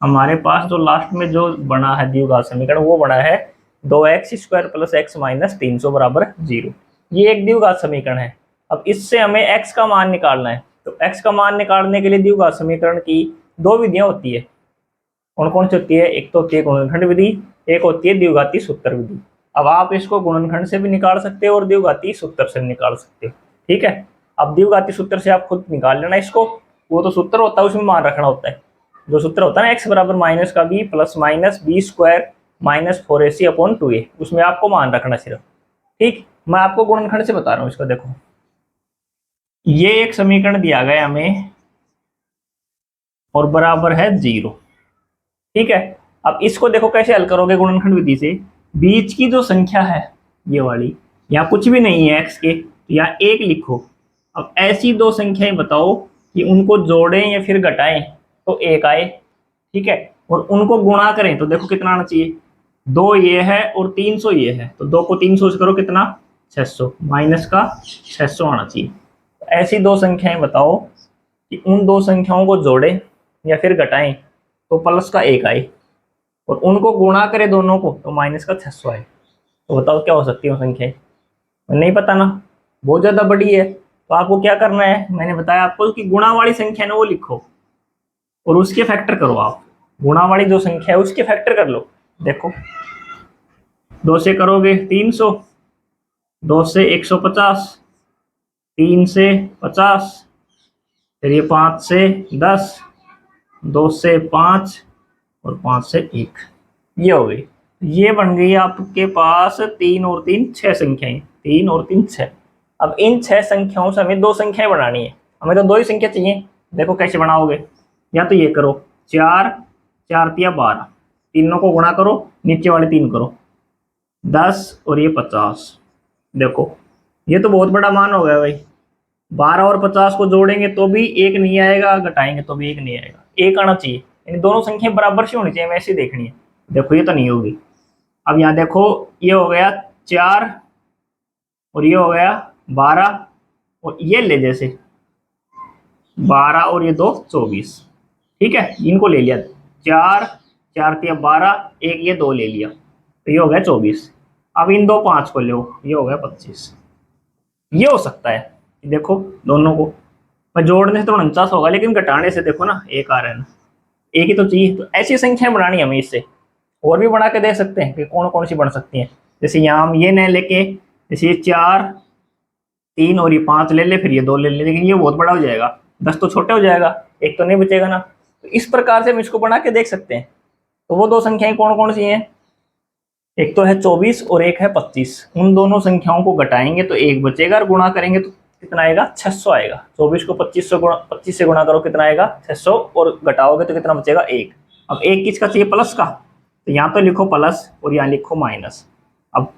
हमारे पास जो लास्ट में जो बना है द्विघात समीकरण वो बना है 2x square plus x minus 300 बराबर 0। ये एक द्विघात समीकरण है। अब इससे हमें x का मान निकालना है, तो x का मान निकालने के लिए द्विघात समीकरण की 2 विधियां होती है। कौन कौन सी होती है, एक तो होती है गुणनखंड विधि, एक होती है द्विघाती सूत्र विधि। अब आप इसको गुणनखंड से भी निकाल सकते हो और द्विघाती सूत्र से भी निकाल सकते हो। ठीक है, अब द्विघाती सूत्र से आप खुद निकाल लेना इसको, वो तो सूत्र होता है उसमें मान रखना होता है। जो सूत्र होता है ना x बराबर माइनस का b plus minus B square minus 4ac upon 2a, उसमें आपको मान रखना सिर्फ। ठीक, मैं आपको गुणनखंड से बता रहा हूँ इसको। देखो ये एक समीकरण दिया गया हमें और बराबर है 0। ठीक है, अब इसको देखो कैसे हल करोगे गुणनखंड विधि से। बीच की जो संख्या है ये वाली, यहाँ कुछ भी नहीं है x के, तो यहाँ 1 लिखो। अब ऐसी दो संख्याएं बताओ कि उनको जोड़ें या फिर घटाएं तो 1 आए। ठीक है, और उनको गुणा करें तो देखो कितना आना चाहिए, 2 ये है और 300 ये है, तो 2 को 300 से करो कितना 600, माइनस का 600 आना चाहिए। तो ऐसी दो संख्याएं बताओ कि उन दो संख्याओं को जोड़ें या फिर घटाएं तो प्लस का 1 आए, और उनको गुणा करें दोनों को तो माइनस का 600 आए। तो बताओ क्या हो सकती है संख्याएं, नहीं पता ना, बहुत ज्यादा बड़ी है। तो आपको क्या करना है, मैंने बताया आपको कि गुणा वाली संख्या ना वो लिखो और उसके फैक्टर करो। आप गुणा वाली जो संख्या है उसके फैक्टर कर लो। देखो 2 से करोगे 300, 2 से 150, 3 से 50, फिर ये 5 से 10, 2 से 5 और 5 से 1, ये हो गई। ये बन गई आपके पास 3 और 3 6 संख्याएं, 3 और 3 6। अब इन 6 संख्याओं से हमें 2 संख्याएं बनानी है, हमें तो 2 ही संख्या चाहिए। देखो कैसे बनाओगे, या तो ये करो 4 4 तिया 12, तीनों को गुणा करो, नीचे वाले 3 करो 10 और ये 50। देखो ये तो बहुत बड़ा मान हो गया भाई, 12 और 50 को जोड़ेंगे तो भी 1 नहीं आएगा, घटाएंगे तो भी 1 नहीं आएगा, 1 आना चाहिए। इन दोनों संख्या बराबर से होनी चाहिए, वैसे देखनी है। देखो ये तो नहीं होगी। अब यहाँ देखो ये हो गया 4 और ये हो गया 12 और ये ले जैसे 12 और ये 2 24। ठीक है, इनको ले लिया 4 4 तिया 12, एक ये 2 ले लिया तो ये हो गया 24। अब इन 2 5 को लो, ये हो गया 25। ये हो सकता है, देखो दोनों को पर जोड़ने से तो 49 होगा, लेकिन घटाने से देखो ना 1 आ रहा है ना, 1 ही तो चाहिए। तो ऐसी संख्या बनानी हमें इससे। और भी बना के दे सकते हैं कि कौन कौन सी बन सकती हैं। जैसे यहाँ हम ये न लेके, जैसे ये 4 3 और ये 5 ले ले, फिर ये 2 ले ले, लेकिन ये बहुत बड़ा हो जाएगा, 10 तो छोटे हो जाएगा, एक तो नहीं बचेगा ना। तो इस प्रकार से हम इसको बना के देख सकते हैं। तो वो दो संख्याएं कौन कौन सी हैं, एक तो है 24 और एक है 25। उन दोनों संख्याओं को घटाएंगे तो एक बचेगा, और गुणा करेंगे तो कितना आएगा, 600 आएगा। 24 को 25 से गुणा करो, कितना आएगा 600, और घटाओगे तो कितना बचेगा, एक। अब एक किसका चाहिए, प्लस का, तो यहाँ तो लिखो प्लस और यहाँ लिखो माइनस। अब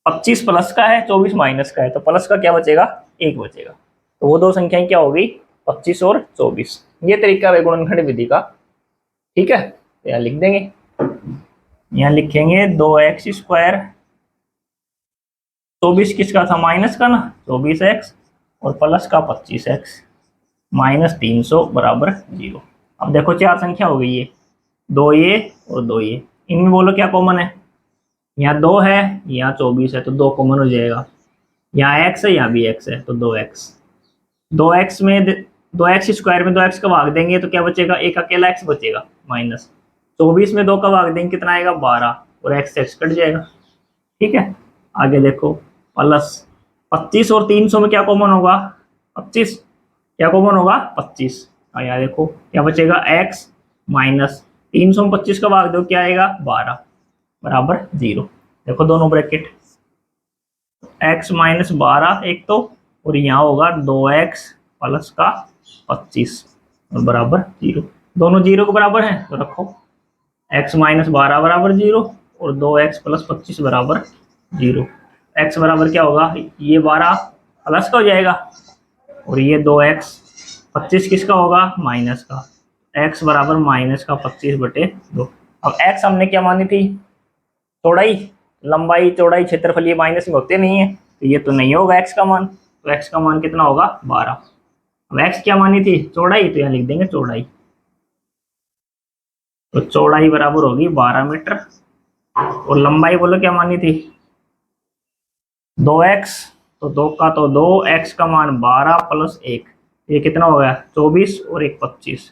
25 प्लस का है, 24 माइनस का है, तो प्लस का क्या बचेगा, एक बचेगा। तो वो दो संख्याएं क्या होगी, 25 और 24। ये तरीका है गुणनखंड विधि का। ठीक है, तो यहाँ लिख देंगे, यहाँ लिखेंगे 2x², 24 किसका था, माइनस का ना, 24x, और प्लस का 25x, माइनस 300 बराबर 0। अब देखो चार संख्या हो गई है, 2 ये और 2 ये, इनमें बोलो क्या कॉमन है, यहाँ 2 है, यहाँ 24 है, तो 2 कॉमन हो जाएगा। यहाँ x है, यहाँ भी x है, तो 2x। 2x में 2x² में 2x का भाग देंगे तो क्या बचेगा, एक अकेला x बचेगा, माइनस 24 में 2 का भाग देंगे कितना आएगा, 12, और x कट जाएगा। ठीक है, आगे देखो, प्लस 25 और 300 में क्या कॉमन होगा, 25, क्या कॉमन होगा 25। यहाँ देखो क्या बचेगा, x, माइनस 300 में 25 का भाग दो, क्या आएगा 12 बराबर 0। देखो दोनों ब्रैकेट, x माइनस 12 एक तो, और यहाँ होगा 2x प्लस का 25 और बराबर 0। दोनों 0 के बराबर हैं, तो रखो x माइनस 12 बराबर 0 और 2x प्लस 25 बराबर 0। x बराबर क्या होगा, ये 12 प्लस का हो जाएगा, और ये 2x, 25 किसका होगा, माइनस का, x बराबर माइनस का 25/2। अब x हमने क्या मानी थी, चौड़ाई, लंबाई चौड़ाई क्षेत्रफल ये माइनस में होते नहीं है, तो ये तो नहीं होगा x का मान, तो x का मान कितना होगा 12। अब x क्या मानी थी, चौड़ाई, तो यहाँ लिख देंगे चौड़ाई, तो चौड़ाई बराबर होगी 12 मीटर। और लंबाई बोलो क्या मानी थी, 2x, तो 2 का तो 2, x का मान 12 प्लस 1, ये कितना हो गया 24, और एक 25,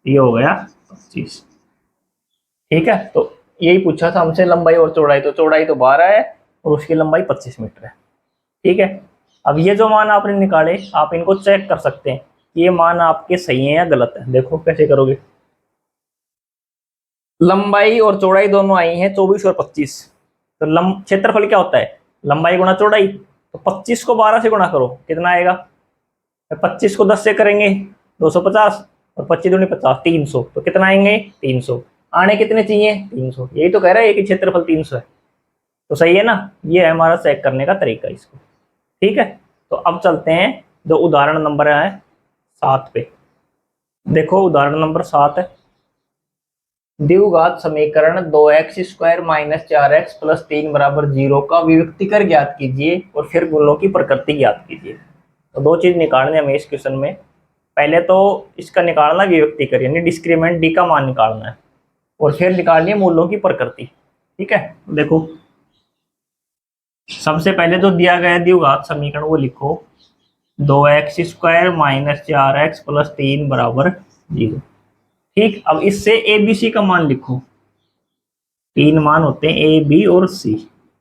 ये हो गया 25। ठीक है, तो यही पूछा था हमसे लंबाई और चौड़ाई, तो चौड़ाई तो 12 है और उसकी लंबाई 25 मीटर है। ठीक है, अब ये जो मान आपने निकाले, आप इनको चेक कर सकते हैं कि ये मान आपके सही है या गलत है। देखो कैसे करोगे, लंबाई और चौड़ाई दोनों आई हैं 24 और 25, तो क्षेत्रफल क्या होता है, लंबाई गुणा चौड़ाई, तो 25 को 12 से गुणा करो, कितना आएगा, 25 को 10 से करेंगे 250, और 25 दूनी 50, 300, तो कितना आएंगे 300। आने कितने चाहिए 300, यही तो कह रहा है कि क्षेत्रफल 300 है, तो सही है ना। ये है हमारा चेक करने का तरीका इसको। ठीक है, तो अब चलते हैं जो उदाहरण नंबर है 7 पे। देखो उदाहरण नंबर 7 है, द्विघात समीकरण 2x² माइनस 4x प्लस 3 बराबर 0 का विविक्तीकर ज्ञात कीजिए और फिर गुणों की प्रकृति ज्ञात कीजिए। तो दो चीज निकालने हमें इस क्वेश्चन में, पहले तो इसका निकालना विविक्तीकर यानी डिस्क्रीमेंट डी का मान निकालना है, और फिर निकालनी है मूलों की प्रकृति। ठीक है, देखो सबसे पहले जो दिया गया द्विघात समीकरण वो लिखो, 2x² माइनस 4x प्लस 3 बराबर 0। ठीक, अब इससे ए बी सी का मान लिखो, 3 मान होते हैं ए बी और सी।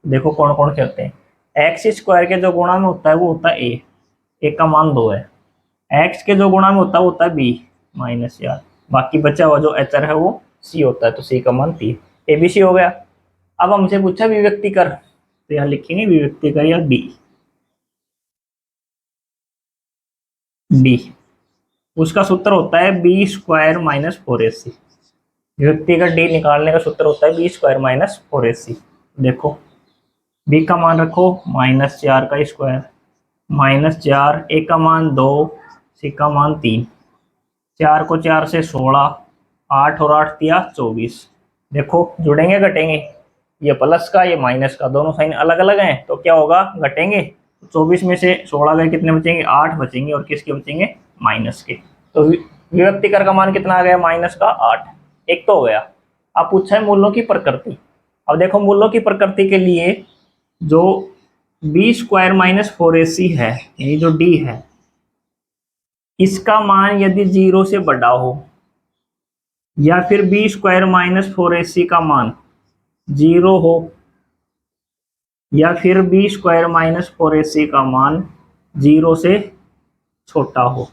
देखो कौन कौन से होते हैं, x² के जो गुणा में होता है वो होता है ए का मान 2 है, x के जो गुणा में होता है वो होता है बी माइनस 4, बाकी बचा हुआ जो एचर है वो सी होता है, तो सी का मान 3, ए बी सी हो गया। अब हमसे पूछा विभक्ति कर, तो यहाँ लिखेंगे विभक्ति कर या डी, उसका सूत्र होता है b² माइनस 4ac। विभक्ति का डी निकालने का सूत्र होता है b² माइनस 4ac। देखो b का मान रखो -4 का स्क्वायर, -4, a का मान 2, c का मान 3, 4 को 4 से 16, 8 और 8 दिया 24। देखो जुड़ेंगे घटेंगे, ये प्लस का ये माइनस का, दोनों साइन अलग अलग हैं, तो क्या होगा घटेंगे, 24 में से 16 गए कितने बचेंगे, 8 बचेंगे, और किसके बचेंगे, माइनस के। तो विभक्ति कर का मान कितना आ गया, माइनस का 8, एक तो हो गया। अब पूछा है मूलों की प्रकृति। अब देखो मूलों की प्रकृति के लिए जो b² माइनस 4ac है, यानी जो d है, इसका मान यदि 0 से बड़ा हो, या फिर b² माइनस 4ac का मान जीरो हो, या फिर बी स्क्वायर माइनस 4ac का मान जीरो से छोटा हो।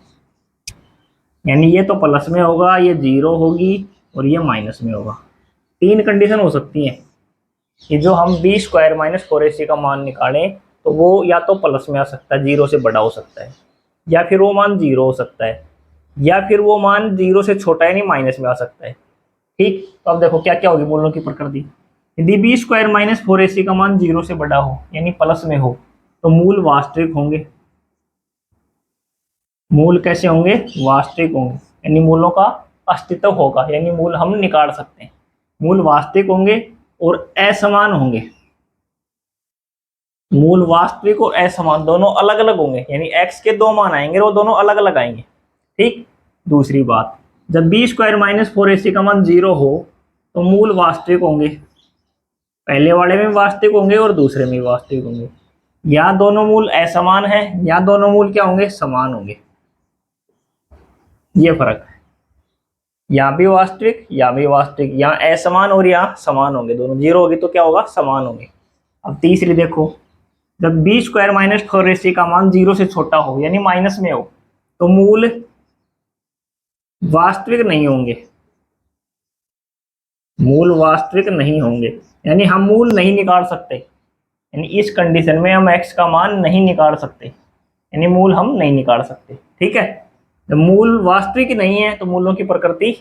यानी ये तो प्लस में होगा, ये जीरो होगी और ये माइनस में होगा। तीन कंडीशन हो सकती हैं कि जो हम बी स्क्वायर माइनस 4ac का मान निकालें तो वो या तो प्लस में आ सकता है, जीरो से बड़ा हो सकता है, या फिर वो मान जीरो हो सकता है, या फिर वो मान जीरो से छोटा यानी माइनस में आ सकता है। ठीक, तो अब देखो क्या क्या होगी मूलों की प्रकृति। यदि बी स्क्वायर माइनस 4ac का मान जीरो से बड़ा हो यानी प्लस में हो तो मूल वास्तविक होंगे। मूल कैसे होंगे? वास्तविक होंगे, यानी मूलों का अस्तित्व होगा, यानी मूल हम निकाल सकते हैं। मूल वास्तविक होंगे और असमान होंगे। मूल वास्तविक और असमान दोनों अलग अलग होंगे, यानी x के दो मान आएंगे वो दोनों अलग अलग आएंगे। ठीक, दूसरी बात, जब बी स्क्वायर माइनस 4ac का मान जीरो हो तो मूल वास्तविक होंगे, पहले वाले में वास्तविक होंगे और दूसरे में वास्तविक होंगे। या दोनों मूल असमान है या दोनों मूल क्या होंगे? समान होंगे। ये फर्क है, यहाँ भी वास्तविक यहाँ भी वास्तविक, यहाँ असमान और यहाँ समान होंगे, दोनों जीरो होगी तो क्या होगा? समान होंगे। अब तीसरी देखो, जब बी स्क्वायर माइनस 4ac का मान जीरो से छोटा हो यानी माइनस में हो तो मूल वास्तविक नहीं होंगे। मूल वास्तविक नहीं होंगे यानी हम मूल नहीं निकाल सकते, यानी इस कंडीशन में हम x का मान नहीं निकाल सकते, यानी मूल हम नहीं निकाल सकते। ठीक है, जब मूल वास्तविक नहीं है तो मूलों की प्रकृति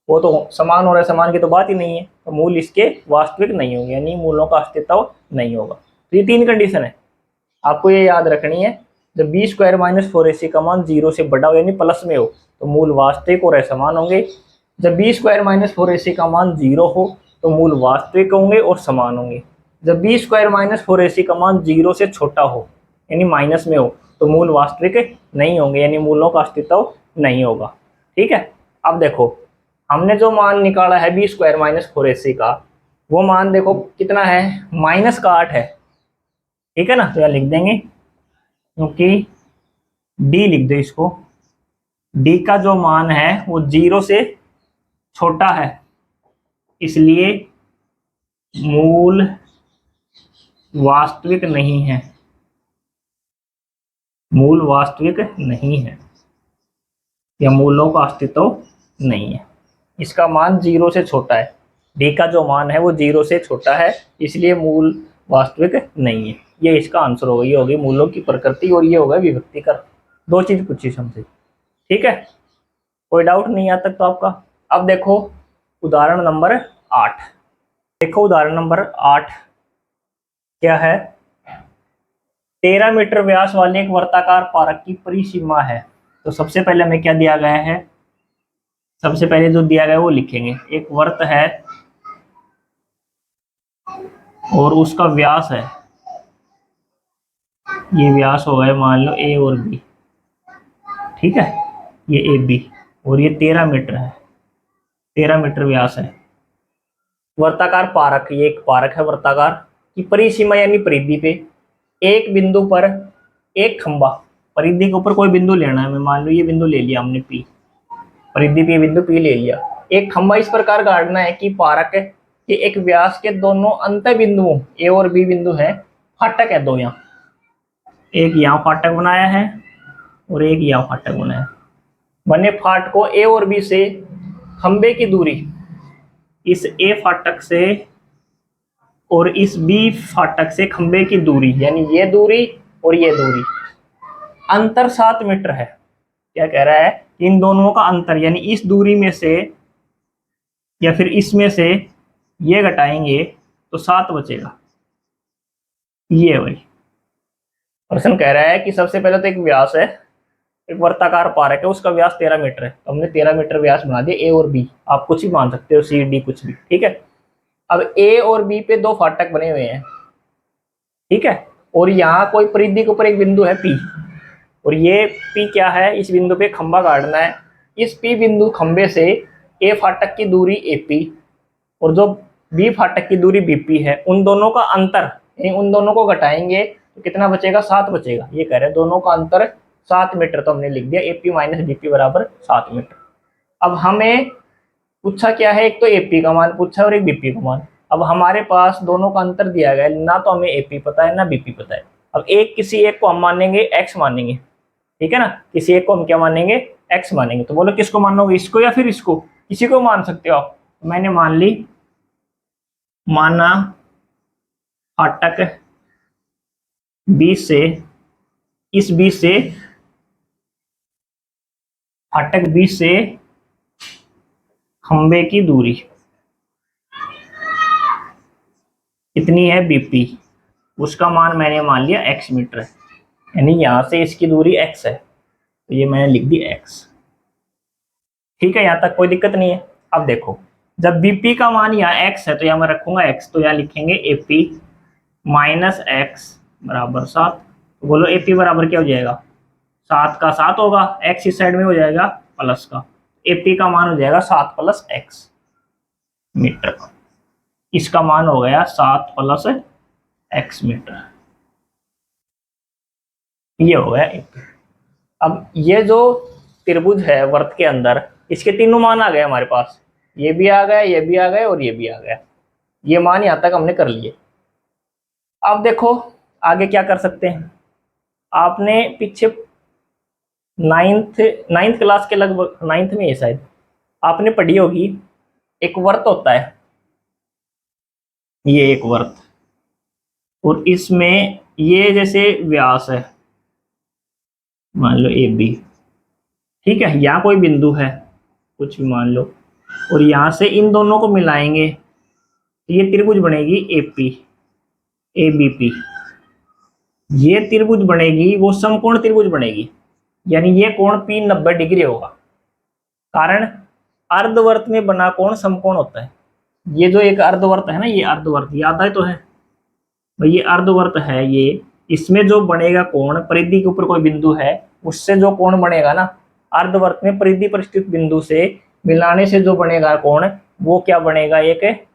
वो तो समान और असमान की तो बात ही नहीं है, तो मूल इसके वास्तविक नहीं होंगे, यानी मूलों का अस्तित्व नहीं होगा। तो ये तीन कंडीशन है, आपको ये याद रखनी है। जब बी स्क्वायर माइनस 4ac का मान जीरो से बड़ा हो यानी प्लस में हो तो मूल वास्तविक और असमान होंगे। जब बी स्क्वायर माइनस 4ac का मान जीरो हो तो मूल वास्तविक होंगे और समान होंगे। जब बी स्क्वायर माइनस 4ac का मान जीरो से छोटा हो यानी माइनस में हो तो मूल वास्तविक नहीं होंगे, यानी मूलों का अस्तित्व नहीं होगा। ठीक है, अब देखो हमने जो मान निकाला है बी स्क्वायर माइनस 4ac का, वो मान देखो कितना है? माइनस का 8 है। ठीक है ना, तो यहाँ लिख देंगे, क्योंकि डी लिख दो इसको, डी का जो मान है वो जीरो से छोटा है इसलिए मूल वास्तविक नहीं है। मूल वास्तविक नहीं है या मूलों का अस्तित्व नहीं है, इसका मान जीरो से छोटा है। डी का जो मान है वो जीरो से छोटा है इसलिए मूल वास्तविक नहीं है। ये इसका आंसर होगा, ये होगी मूलों की प्रकृति और ये होगा विभक्ति कर। दो चीज पूछी हमसे। ठीक है, कोई डाउट नहीं यहाँ तक तो आपका। अब देखो उदाहरण नंबर 8। देखो उदाहरण नंबर 8 क्या है? 13 मीटर व्यास वाले एक वर्ताकार पारक की परिसीमा है। तो सबसे पहले हमें क्या दिया गया है? सबसे पहले जो दिया गया है वो लिखेंगे। एक वर्त है और उसका व्यास है, ये व्यास हो गए मान लो ए और बी। ठीक है, ये ए बी और ये 13 मीटर है, 13 मीटर व्यास है। वर्ताकार पारक, ये एक पारक है वर्ताकार की परिसीमा यानी परिधि पे एक बिंदु पर एक खंबा, परिधि के ऊपर कोई बिंदु लेना है, मैं मान लो ये बिंदु ले लिया हमने पी, परिधि पे बिंदु पी ले लिया। एक खंबा इस प्रकार गाड़ना है कि पारक के एक व्यास के दोनों अंत बिंदुओं ए और बी बिंदु है फाटक है दो, यहाँ एक यहाँ फाटक बनाया है और एक यहाँ फाटक बनाया है। बने फाटकों ए और बी से खंबे की दूरी इस ए फाटक से और इस बी फाटक से खंबे की दूरी यानी ये दूरी और ये दूरी अंतर 7 मीटर है। क्या कह रहा है? इन दोनों का अंतर यानी इस दूरी में से या फिर इसमें से ये घटाएंगे तो 7 बचेगा। ये वही प्रश्न कह रहा है कि सबसे पहले तो एक व्यास है, एक वर्ताकार पारक है, उसका व्यास 13 मीटर है, तो हमने 13 मीटर व्यास बना दिया ए और बी, आप कुछ भी मान सकते हो, सी डी कुछ भी। ठीक है, अब ए और बी पे दो फाटक बने हुए हैं। ठीक है, और यहाँ कोई परिधि के ऊपर एक बिंदु है पी और ये पी क्या है? इस बिंदु पे खंबा गाड़ना है। इस पी बिंदु खंबे से ए फाटक की दूरी ए पी और जो बी फाटक की दूरी बीपी है, उन दोनों का अंतर उन दोनों को घटाएंगे तो कितना बचेगा? 7 बचेगा। ये कह रहे हैं दोनों का अंतर 7 मीटर, तो हमने लिख दिया एपी माइनस बीपी बराबर 7 मीटर। अब हमें पूछा क्या है? एक तो एपी का मान पूछा और एक बीपी का मान। अब हमारे पास दोनों का अंतर दिया गया है, ना तो हमें एपी पता है ना बीपी पता है। अब एक किसी एक को हम मानेंगे एक्स मानेंगे, ठीक है ना, किसी एक को हम क्या मानेंगे, एक्स मानेंगे। तो बोलो किसको मानोगे, इसको या फिर इसको, किसी को मान सकते हो आप। मैंने मान ली, माना फाटक 20 से, इस 20 से, फाटक 20 से खंबे की दूरी कितनी है बीपी, उसका मान मैंने मान लिया एक्स मीटर है, यानी यहां से इसकी दूरी एक्स है, तो ये मैंने लिख दी एक्स। ठीक है, यहां तक कोई दिक्कत नहीं है। अब देखो, जब बीपी का मान यहाँ एक्स है तो यहाँ मैं रखूंगा एक्स, तो यहाँ लिखेंगे एपी माइनस एक्स बराबर 7। तो बोलो एपी बराबर क्या हो जाएगा, 7 का 7 होगा, एक्स इस साइड में हो जाएगा प्लस का, एपी का मान हो जाएगा 7 प्लस एक्स मीटर का। इसका मान हो गया 7 प्लस एक्स मीटर, ये हो गया एपी। अब ये जो त्रिभुज है वर्त के अंदर, इसके तीनों मान आ गए हमारे पास, ये भी आ गया, ये भी आ गया और ये भी आ गया। ये मान यहां तक हमने कर लिए। अब देखो आगे क्या कर सकते हैं। आपने पीछे नाइन्थ नाइन्थ क्लास के लगभग, नाइन्थ में है शायद, आपने पढ़ी होगी, एक वर्त होता है, ये एक वर्त, और इसमें ये जैसे व्यास है, मान लो ए बी, ठीक है, यहाँ कोई बिंदु है कुछ भी मान लो, और यहां से इन दोनों को मिलाएंगे तो ये त्रिभुज बनेगी एपी ए बी पी। ये त्रिभुज बनेगी, वो समकोण त्रिभुज बनेगी, यानी ये कोण पी 90 डिग्री होगा। कारण अर्धवर्त में बना कोण समकोण होता है। ये जो एक अर्धवर्त है ना, ये अर्धवर्त याद आए तो है भाई, ये अर्धवर्त है, ये इसमें जो बनेगा कोण, परिधि के ऊपर कोई बिंदु है, उससे जो कोण बनेगा ना, अर्धवर्त में परिधि पर स्थित बिंदु से मिलाने से जो बनेगा कोण, वो क्या बनेगा, एक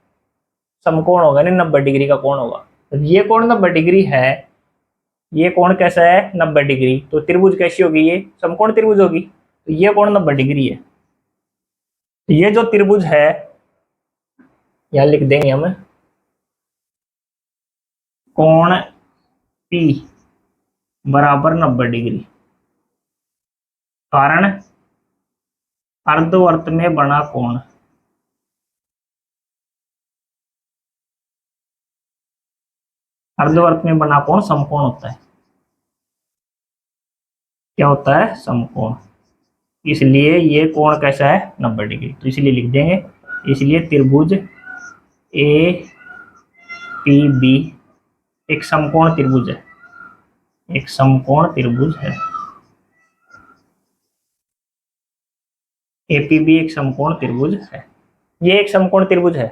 समकोण होगा, नहीं 90 डिग्री का कोण होगा। तो ये कोण 90 डिग्री है, ये कोण कैसा है 90 डिग्री, तो त्रिभुज कैसी होगी, ये समकोण त्रिभुज होगी, तो ये कोण 90 डिग्री है। तो ये जो त्रिभुज है, यहां लिख देंगे हम कोण P बराबर 90 डिग्री, कारण अर्धवर्त में बना कोण, अर्धवर्त में बना कोण समकोण होता है। क्या होता है, समकोण, इसलिए ये कोण कैसा है 90 डिग्री, तो इसलिए लिख देंगे, इसलिए त्रिभुज ए पी बी एक समकोण त्रिभुज है, एक समकोण त्रिभुज है, एपीबी एक समकोण त्रिभुज है, ये एक समकोण त्रिभुज है।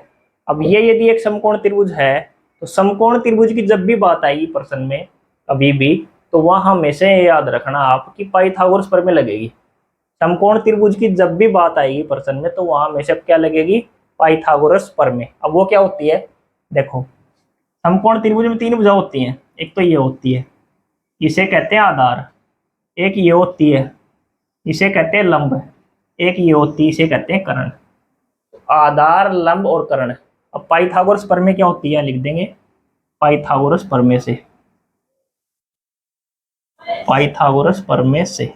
अब ये यदि एक समकोण त्रिभुज है, तो समकोण त्रिभुज की जब भी बात आएगी प्रश्न में कभी भी, तो वह हमेशा याद रखना आपकी पाइथागोरस प्रमेय लगेगी। समकोण त्रिभुज की जब भी बात आएगी प्रश्न में, तो वहां हमेशा क्या लगेगी, पाइथागोरस प्रमेय। अब वो क्या होती है, देखो समकोण त्रिभुज में 3 भुजा होती हैं, एक तो ये होती है, इसे कहते हैं आधार, एक ये होती है, इसे कहते हैं लंब, एक ये होती है, इसे कहते हैं कर्ण। आधार, लंब और कर्ण। अब पाइथागोरस प्रमेय क्या होती है, लिख देंगे पाइथागोरस प्रमेय से, पाइथागोरस प्रमेय से।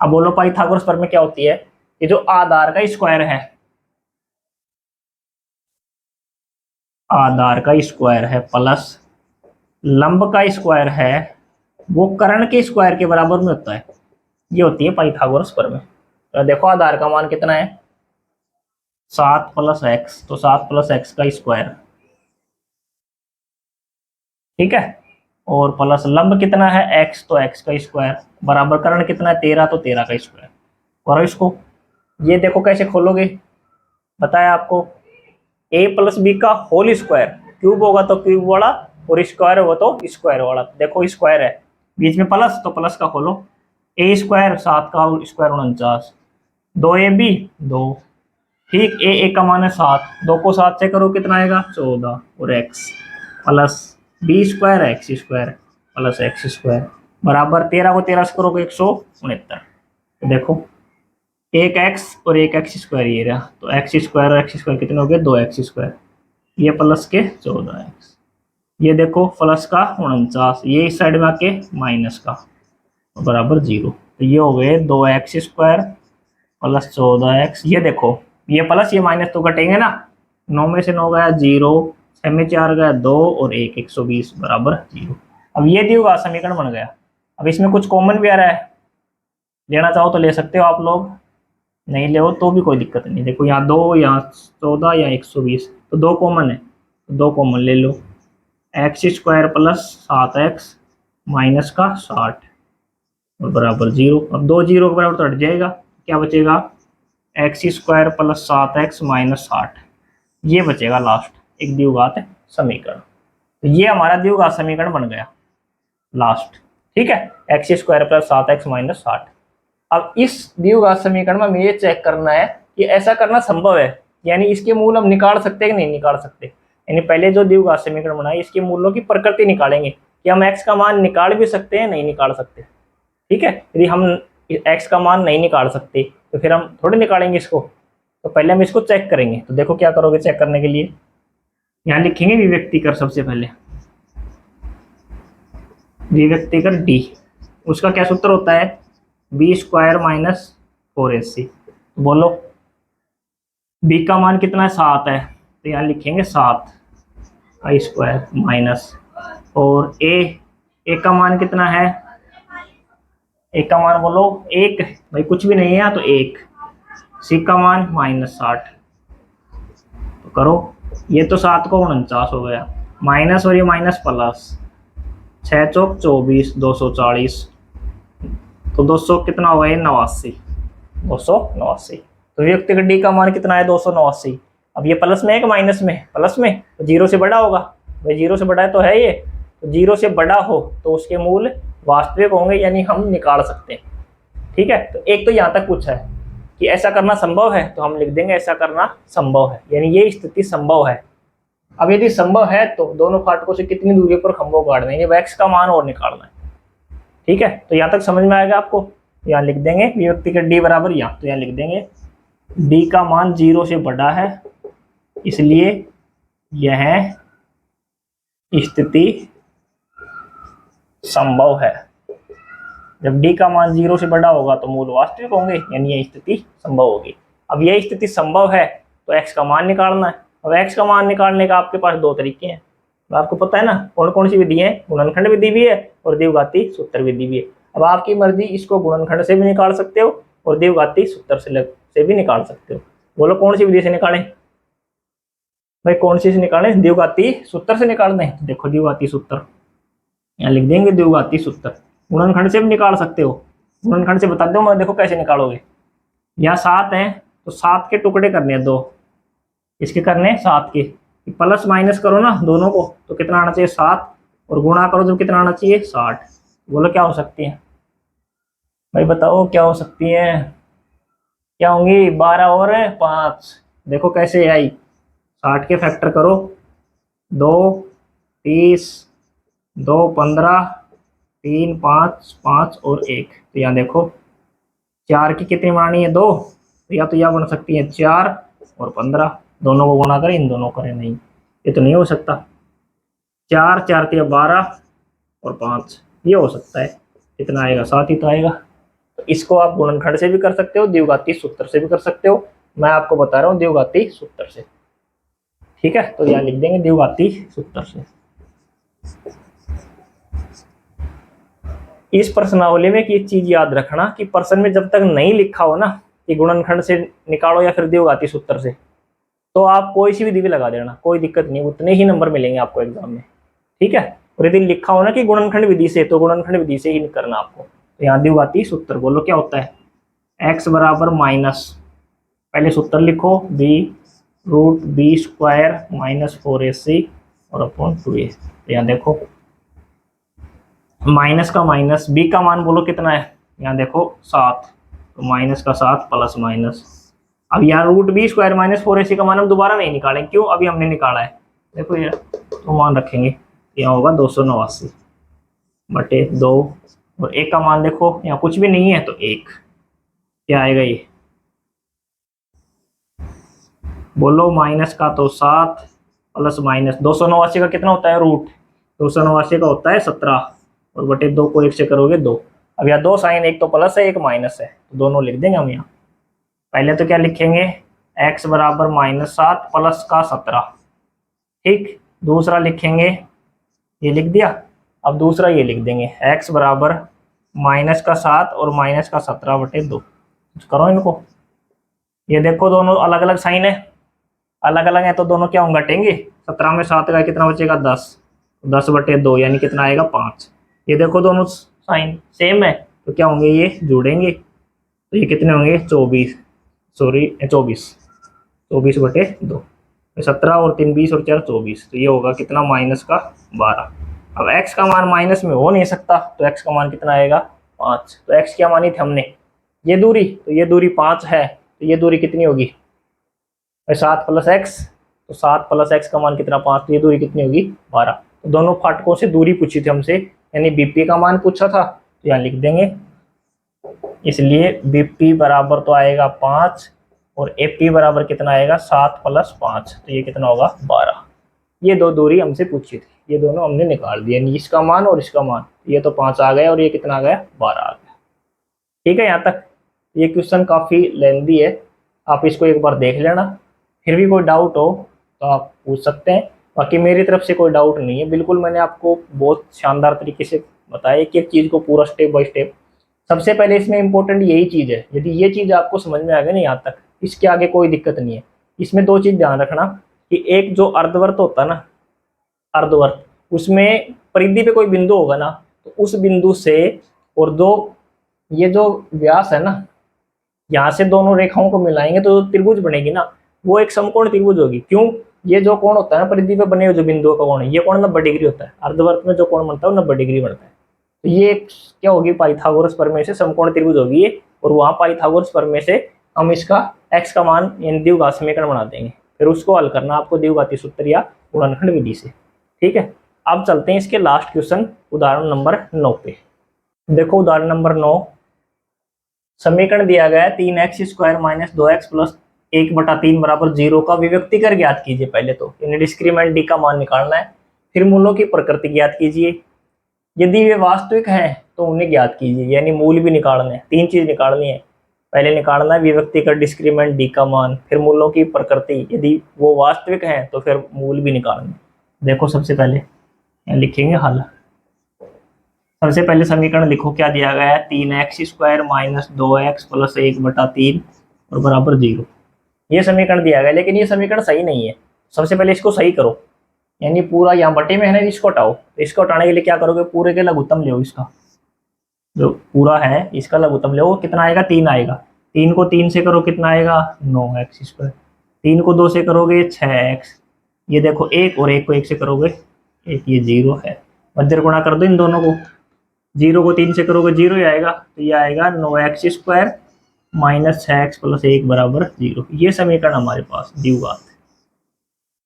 अब बोलो पाइथागोरस प्रमेय क्या होती है, ये जो आधार का स्क्वायर है, आधार का स्क्वायर है प्लस लंब का स्क्वायर है, वो कर्ण के स्क्वायर के बराबर में होता है, ये होती है पाइथागोरस प्रमेय। तो देखो आधार का मान कितना है 7 प्लस एक्स, तो 7 प्लस एक्स का स्क्वायर, ठीक है, और प्लस लंब कितना है एक्स, तो एक्स का स्क्वायर बराबर कर्ण कितना है 13, तो 13 का स्क्वायर। और इसको ये देखो कैसे खोलोगे, बताया आपको, ए प्लस बी का होल स्क्वायर, क्यूब होगा तो क्यूब वाला, और स्क्वायर होगा तो स्क्वायर वाला। देखो स्क्वायर है, बीच में प्लस, तो प्लस का खोलो, ए स्क्वायर 7 का स्क्वायर 49, 2ab 2, ठीक, ए का मान है 7, 2 को 7 से करो कितना आएगा 14, और X plus B square X square plus X square बराबर 13 को 13 से करोगे 169। तो देखो एक एक्स और एक एक्स स्क्वायर ये रहा, तो एक्स स्क्वायर और एक्स स्क्वायर कितने हो गए, 2x²। ये प्लस के 14x, ये देखो प्लस का 49, ये इस साइड में आके माइनस का बराबर 0। तो ये हो गए 2x² प्लस 14x। ये देखो ये प्लस ये माइनस तो कटेंगे ना, 9 में से 9 गया 0, 6 में 4 गया 2 और 1 120 बराबर 0। अब ये दिया हुआ समीकरण बन गया। अब इसमें कुछ कॉमन भी आ रहा है, लेना चाहो तो ले सकते हो आप लोग, नहीं ले तो भी कोई दिक्कत नहीं। देखो यहाँ 2, यहाँ 14 या 120, तो 2 कॉमन है, तो 2 कॉमन ले लो। x² प्लस 7x माइनस का 60 और बराबर 0। अब 2 0 के बराबर तो हट जाएगा, क्या बचेगा, x² प्लस 7x माइनस 60, ये बचेगा लास्ट एक द्विघात समीकरण। तो ये हमारा द्विघात समीकरण बन गया लास्ट, ठीक है, x² प्लस 7x माइनस 60। अब इस द्विघात समीकरण में हमें ये चेक करना है कि ऐसा करना संभव है, यानी इसके मूल हम निकाल सकते हैं कि नहीं निकाल सकते। यानी पहले जो द्विघात समीकरण बनाए इसके मूलों की प्रकृति निकालेंगे कि हम x का मान निकाल भी सकते हैं नहीं निकाल सकते, ठीक है। यदि हम x का मान नहीं निकाल सकते तो फिर हम थोड़ी निकालेंगे इसको, तो पहले हम इसको चेक करेंगे। तो देखो क्या करोगे चेक करने के लिए, यहाँ लिखेंगे विभक्ति कर, सबसे पहले विभक्ति कर d, उसका क्या सूत्र होता है, b² माइनस 4ac। बोलो b का मान कितना है, 7 है, तो यहाँ लिखेंगे 7i² माइनस, और a का मान कितना है, a का मान बोलो 1, भाई कुछ भी नहीं है यहाँ तो 1, c का मान माइनस 60। तो करो, ये तो 7 को 49 हो गया, माइनस और ये माइनस प्लस, 6 चौक 24, 240, तो 200 कितना हुआ है, 89, 289। तो व्यक्ति का डी का मान कितना है, 289। अब ये प्लस में है कि माइनस में, प्लस में, तो 0 से बड़ा होगा, भाई 0 से बड़ा है तो है ये, तो 0 से बड़ा हो तो उसके मूल वास्तविक होंगे, यानी हम निकाल सकते हैं, ठीक है। तो एक तो यहाँ तक पूछा है कि ऐसा करना संभव है, तो हम लिख देंगे ऐसा करना संभव है, यानी ये स्थिति संभव है। अब यदि संभव है तो दोनों फाटकों से कितनी दूरी पर खंभों काट देंगे, x का मान और निकालना है, ठीक है। तो यहाँ तक समझ में आएगा आपको, यहाँ लिख देंगे विभक्ति का d बराबर यहाँ, तो यहाँ लिख देंगे d का मान 0 से बड़ा है, इसलिए यह स्थिति संभव है। जब d का मान 0 से बड़ा होगा तो मूल वास्तविक होंगे, यानी यह स्थिति संभव होगी। अब यह स्थिति संभव है तो x का मान निकालना है। अब x का मान निकालने का आपके पास 2 तरीके हैं, तो आपको पता है ना कौन कौन सी विधि है, गुणनखंड विधि भी है और द्विघाती सूत्र विधि भी है। अब आपकी मर्जी, इसको गुणनखंड से भी निकाल सकते हो और द्विघाती सूत्र से भी निकाल सकते हो। बोलो कौन सी विधि से निकालें, भाई कौन सी से निकालें, द्विघाती सूत्र से निकाल दें। तो देखो द्विघाती सूत्र, यहाँ लिख देंगे द्विघाती सूत्र। गुणनखंड से भी निकाल सकते हो, गुणनखंड से बता दो मैं, देखो कैसे निकालोगे। यहाँ 7 है तो 7 के टुकड़े करने हैं 2, इसके करने 7 के, प्लस माइनस करो ना दोनों को तो कितना आना चाहिए 7, और गुणा करो तो कितना आना चाहिए 60। बोलो क्या हो सकती है, भाई बताओ क्या हो सकती है, क्या होंगी, 12 और 5। देखो कैसे आई, 60 के फैक्टर करो, 2 30, 2 15, 3 5 5 और 1। तो यहाँ देखो 4 की कितनी बनानी है 2, तो या तो यह बन सकती है 4 और 15, दोनों को गुणा करें, इन दोनों करें, नहीं ये तो नहीं हो सकता। 4 4 12 और 5, ये हो सकता है, कितना आएगा 7 ही तो आएगा। तो इसको आप गुणनखंड से भी कर सकते हो, द्विघाती सूत्र से भी कर सकते हो, मैं आपको बता रहा हूँ द्विघाती सूत्र से, ठीक है। तो यहाँ लिख देंगे द्विघाती सूत्र से। इस प्रश्नावली में एक चीज याद रखना कि प्रश्न में जब तक नहीं लिखा हो ना कि गुणनखंड से निकालो या फिर द्विघाती सूत्र से, तो आप कोई सी विधि भी लगा देना, कोई दिक्कत नहीं, उतने ही नंबर मिलेंगे आपको एग्जाम में, ठीक है। और यदि लिखा हो ना कि गुणनखंड विधि से, तो गुणनखंड विधि से ही करना आपको। तो यहाँ द्विघाती सूत्र बोलो क्या होता है, x बराबर माइनस, पहले सूत्र लिखो b√b² माइनस 4ac और अपॉन 2a। तो यहाँ देखो माइनस का माइनस, b का मान बोलो कितना है, यहाँ देखो 7, तो माइनस का 7 प्लस माइनस। अब यहाँ √b² माइनस 4ac का मान हम दोबारा नहीं निकालेंगे, क्यों, अभी हमने निकाला है। देखो ये तो मान रखेंगे, यहाँ होगा 289 बटे 2, और 1 का मान देखो यहाँ कुछ भी नहीं है तो 1, क्या आएगा ये बोलो माइनस का तो 7 प्लस माइनस 289 का कितना होता है रूट, 289 का होता है 17 और बटे 2 को 1 से करोगे 2। अब यहाँ दो साइन, एक तो प्लस है एक माइनस है, तो दोनों लिख देंगे हम यहाँ। पहले तो क्या लिखेंगे, x बराबर -7 प्लस का 17, ठीक। दूसरा लिखेंगे, ये लिख दिया। अब दूसरा ये लिख देंगे x बराबर माइनस का 7 और माइनस का 17 बटे 2। करो इनको, ये देखो दोनों अलग अलग साइन है, अलग अलग है तो दोनों क्या होंगे, घटेंगे। 17 में 7 का कितना बचेगा 10, 10 बटे 2 यानी कितना आएगा 5। ये देखो दोनों साइन सेम है तो क्या होंगे, ये जुड़ेंगे तो ये कितने होंगे 24, सॉरी 24 बटे 2। 17 और 3 20 और 4 24, तो ये होगा कितना माइनस का 12। अब x का मान माइनस में हो नहीं सकता तो x का मान कितना आएगा 5। तो x क्या मानी थी हमने, ये दूरी, तो ये दूरी 5 है तो ये दूरी कितनी होगी 7 प्लस x, तो 7 प्लस x का मान कितना 5, तो ये दूरी कितनी होगी 12। तो दोनों फाटकों से दूरी पूछी थी हमसे, यानी बीपी का मान पूछा था तो यहाँ लिख देंगे, इसलिए बीपी बराबर तो आएगा 5 और एपी बराबर कितना आएगा 7 प्लस 5, तो ये कितना होगा 12। ये दो दूरी हमसे पूछी थी, ये दोनों हमने निकाल दिया, यानी इसका मान और इसका मान, ये तो 5 आ गया और ये कितना आ गया 12 आ गया। ठीक है, यहाँ तक। ये क्वेश्चन काफ़ी लेंथी है, आप इसको एक बार देख लेना, फिर भी कोई डाउट हो तो आप पूछ सकते हैं। बाकी मेरी तरफ से कोई डाउट नहीं है, बिल्कुल मैंने आपको बहुत शानदार तरीके से बताया कि एक चीज़ को पूरा स्टेप बाय स्टेप। सबसे पहले इसमें इंपॉर्टेंट यही चीज़ है, यदि ये चीज़ आपको समझ में आ गई ना यहाँ तक, इसके आगे कोई दिक्कत नहीं है। इसमें दो चीज़ ध्यान रखना कि एक जो अर्धवर्त होता है ना, अर्धवर्त, उसमें परिधि पे कोई बिंदु होगा ना, तो उस बिंदु से और दो ये जो व्यास है ना, यहाँ से दोनों रेखाओं को मिलाएंगे तो त्रिभुज बनेगी ना, वो एक समकोण त्रिभुज होगी। क्यों, ये जो कोण होता है ना परिधि पे बने हुए जो बिंदुओं का कोण है, ये कोण 90 डिग्री होता है। अर्धवर्त में जो कोण बनता है वो 90 डिग्री बनता है। तो ये क्या होगी, पाइथागोरस प्रमेय से समकोण त्रिभुज होगी ये, और वहाँ पाइथागोरस प्रमेय से हम इसका x का मान यानी द्विघात समीकरण बना देंगे, फिर उसको हल करना आपको द्विघाती सूत्र या गुणनखंड विधि से। ठीक है, अब चलते हैं इसके लास्ट क्वेश्चन, उदाहरण नंबर 9 पे। देखो उदाहरण नंबर 9, समीकरण दिया गया है 3x² माइनस 2x प्लस 1/3 बराबर 0 का विभक्तिकर ज्ञात कीजिए। पहले तो यानी डिस्क्रीमेंट डी का मान निकालना है, फिर मूलों की प्रकृति ज्ञात कीजिए, यदि वे वास्तविक हैं तो उन्हें ज्ञात कीजिए, यानी मूल भी निकालने हैं। तीन चीज निकालनी है, पहले निकालना है विभक्तिकर डिस्क्रीमेंट डी का मान, फिर मूलों की प्रकृति, यदि वो वास्तविक हैं तो फिर मूल भी निकालने। देखो सबसे पहले लिखेंगे हल। सबसे पहले समीकरण लिखो, क्या दिया गया है 3x² माइनस 2x प्लस 1/3 और बराबर 0। ये समीकरण दिया गया, लेकिन ये समीकरण सही नहीं है। सबसे पहले इसको सही करो, यानी पूरा यहाँ बटे में है ना, इसको हटाओ। तो इसको हटाने के लिए क्या करोगे, पूरे के लघुत्तम ले, इसका जो पूरा है इसका लघुत्तम ले, कितना आएगा 3 आएगा। 3 को 3 से करो कितना आएगा 9x², 3 को 2 से करोगे 6x, ये देखो 1 और 1 को 1 से करोगे 1, ये 0 है। मध्य गुणा कर दो इन दोनों को, 0 को 3 से करोगे 0 ही आएगा, तो ये आएगा 9x² माइनस 6x प्लस 1 बराबर 0। ये समीकरण हमारे पास द्विघात,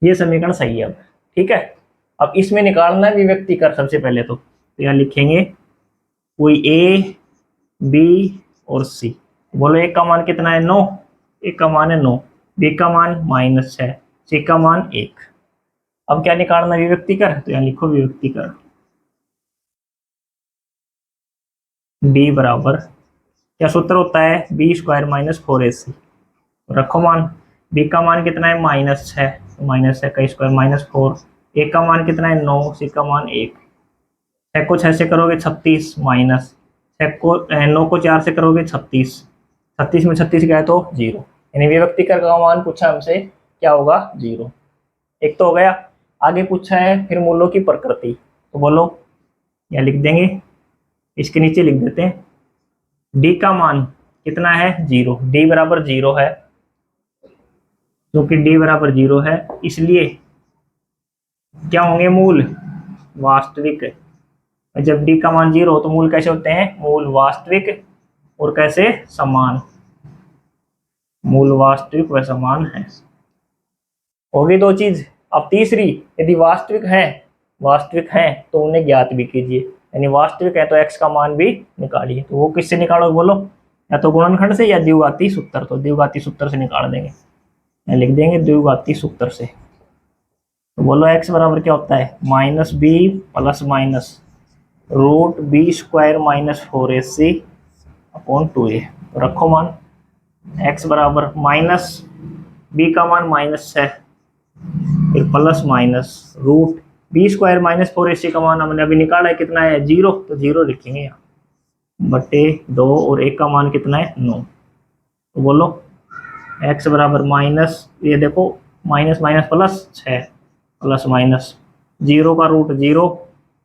ये समीकरण सही है। अब ठीक है, अब इसमें निकालना है विभक्तिकर। सबसे पहले तो यहाँ लिखेंगे कोई a, b और c। बोलो एक का मान कितना है 9, एक का मान है 9, b का मान -6, c का मान 1। अब क्या निकालना है विभक्तिकर, तो यहाँ लिखो विभक्तिकर b बराबर क्या सूत्र होता है b² माइनस 4ac। रखो मान, b का मान कितना है -6, तो -6 का स्क्वायर माइनस 4, a का मान कितना है 9, c का मान 1। 6 को 6 से करोगे 36 माइनस 6 को 9 को 4 से करोगे 36, 36 में 36 गया तो 0, यानी विभक्तिकर का मान पूछा हमसे क्या होगा 0। एक तो हो गया। आगे पूछा है फिर मूलों की प्रकृति, तो बोलो या लिख देंगे, इसके नीचे लिख देते हैं d का मान कितना है 0, d बराबर 0 है, क्योंकि d बराबर 0 है इसलिए क्या होंगे मूल वास्तविक। जब d का मान 0 हो तो मूल कैसे होते हैं, मूल वास्तविक और कैसे समान, मूल वास्तविक व समान है। होगी दो चीज। अब तीसरी, यदि वास्तविक हैं तो उन्हें ज्ञात भी कीजिए, यानी वास्तविक है तो x का मान भी निकालिए। तो वो किससे निकालोगे बोलो, या तो गुणनखंड से या द्विघाती सूत्र, तो द्विघाती सूत्र से निकाल देंगे। लिख देंगे द्विघाती सूत्र से। तो बोलो x बराबर क्या होता है, minus B plus minus root B square minus 4ac upon 2a। तो रखो मान x बराबर माइनस b का मान माइनस है, फिर plus minus root B square minus 4ac का मान हमने अभी निकाला है कितना है 0, तो 0 लिखेंगे यहाँ बटे 2 और 1 का मान कितना है 9। तो बोलो x बराबर माइनस, ये देखो minus minus plus 6 plus minus 0 का रूट 0,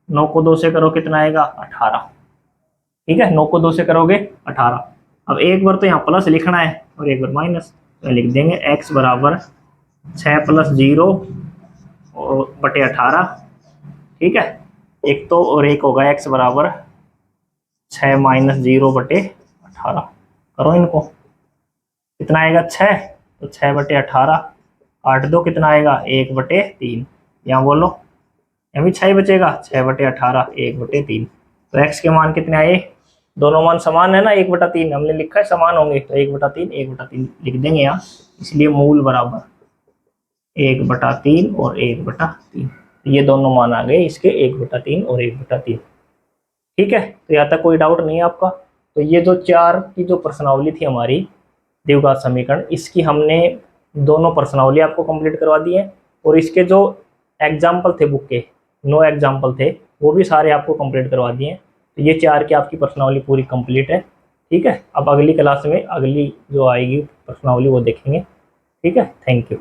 9 को 2 से करो कितना आएगा 18। ठीक है, 9 को 2 से करोगे 18। अब एक बार तो यहाँ प्लस लिखना है और एक बार माइनस, तो लिख देंगे x बराबर 6 प्लस 0 और बटे 18। ठीक है, एक तो और एक होगा x बराबर 6 माइनस 0 बटे 18। करो इनको, कितना आएगा 6, तो 6 बटे 18, 8 दो कितना आएगा 1 बटे 3। यहाँ बोलो यहाँ भी 6 बचेगा, 6 बटे 18 1 बटे 3। तो x के मान कितने आए, दोनों मान समान है ना, 1 बटा 3 हमने लिखा है समान होंगे, तो 1 बटा 3 1 बटा 3 लिख देंगे यहाँ। इसलिए मूल बराबर 1 बटा 3 और 1 बटा 3, ये दोनों मान आ गए इसके 1 बटा 3 और 1 बटा 3। ठीक है, तो यहाँ तक कोई डाउट नहीं है आपका। तो ये जो 4 की जो प्रश्नावली थी हमारी द्विघात समीकरण, इसकी हमने दोनों प्रश्नावली आपको कंप्लीट करवा दी है, और इसके जो एग्जाम्पल थे बुक के 9 एग्जाम्पल थे वो भी सारे आपको कंप्लीट करवा दिए हैं। तो ये 4 की आपकी प्रश्नावली पूरी कंप्लीट है। ठीक है, अब अगली क्लास में अगली जो आएगी प्रश्नावली वो देखेंगे। ठीक है, थैंक यू।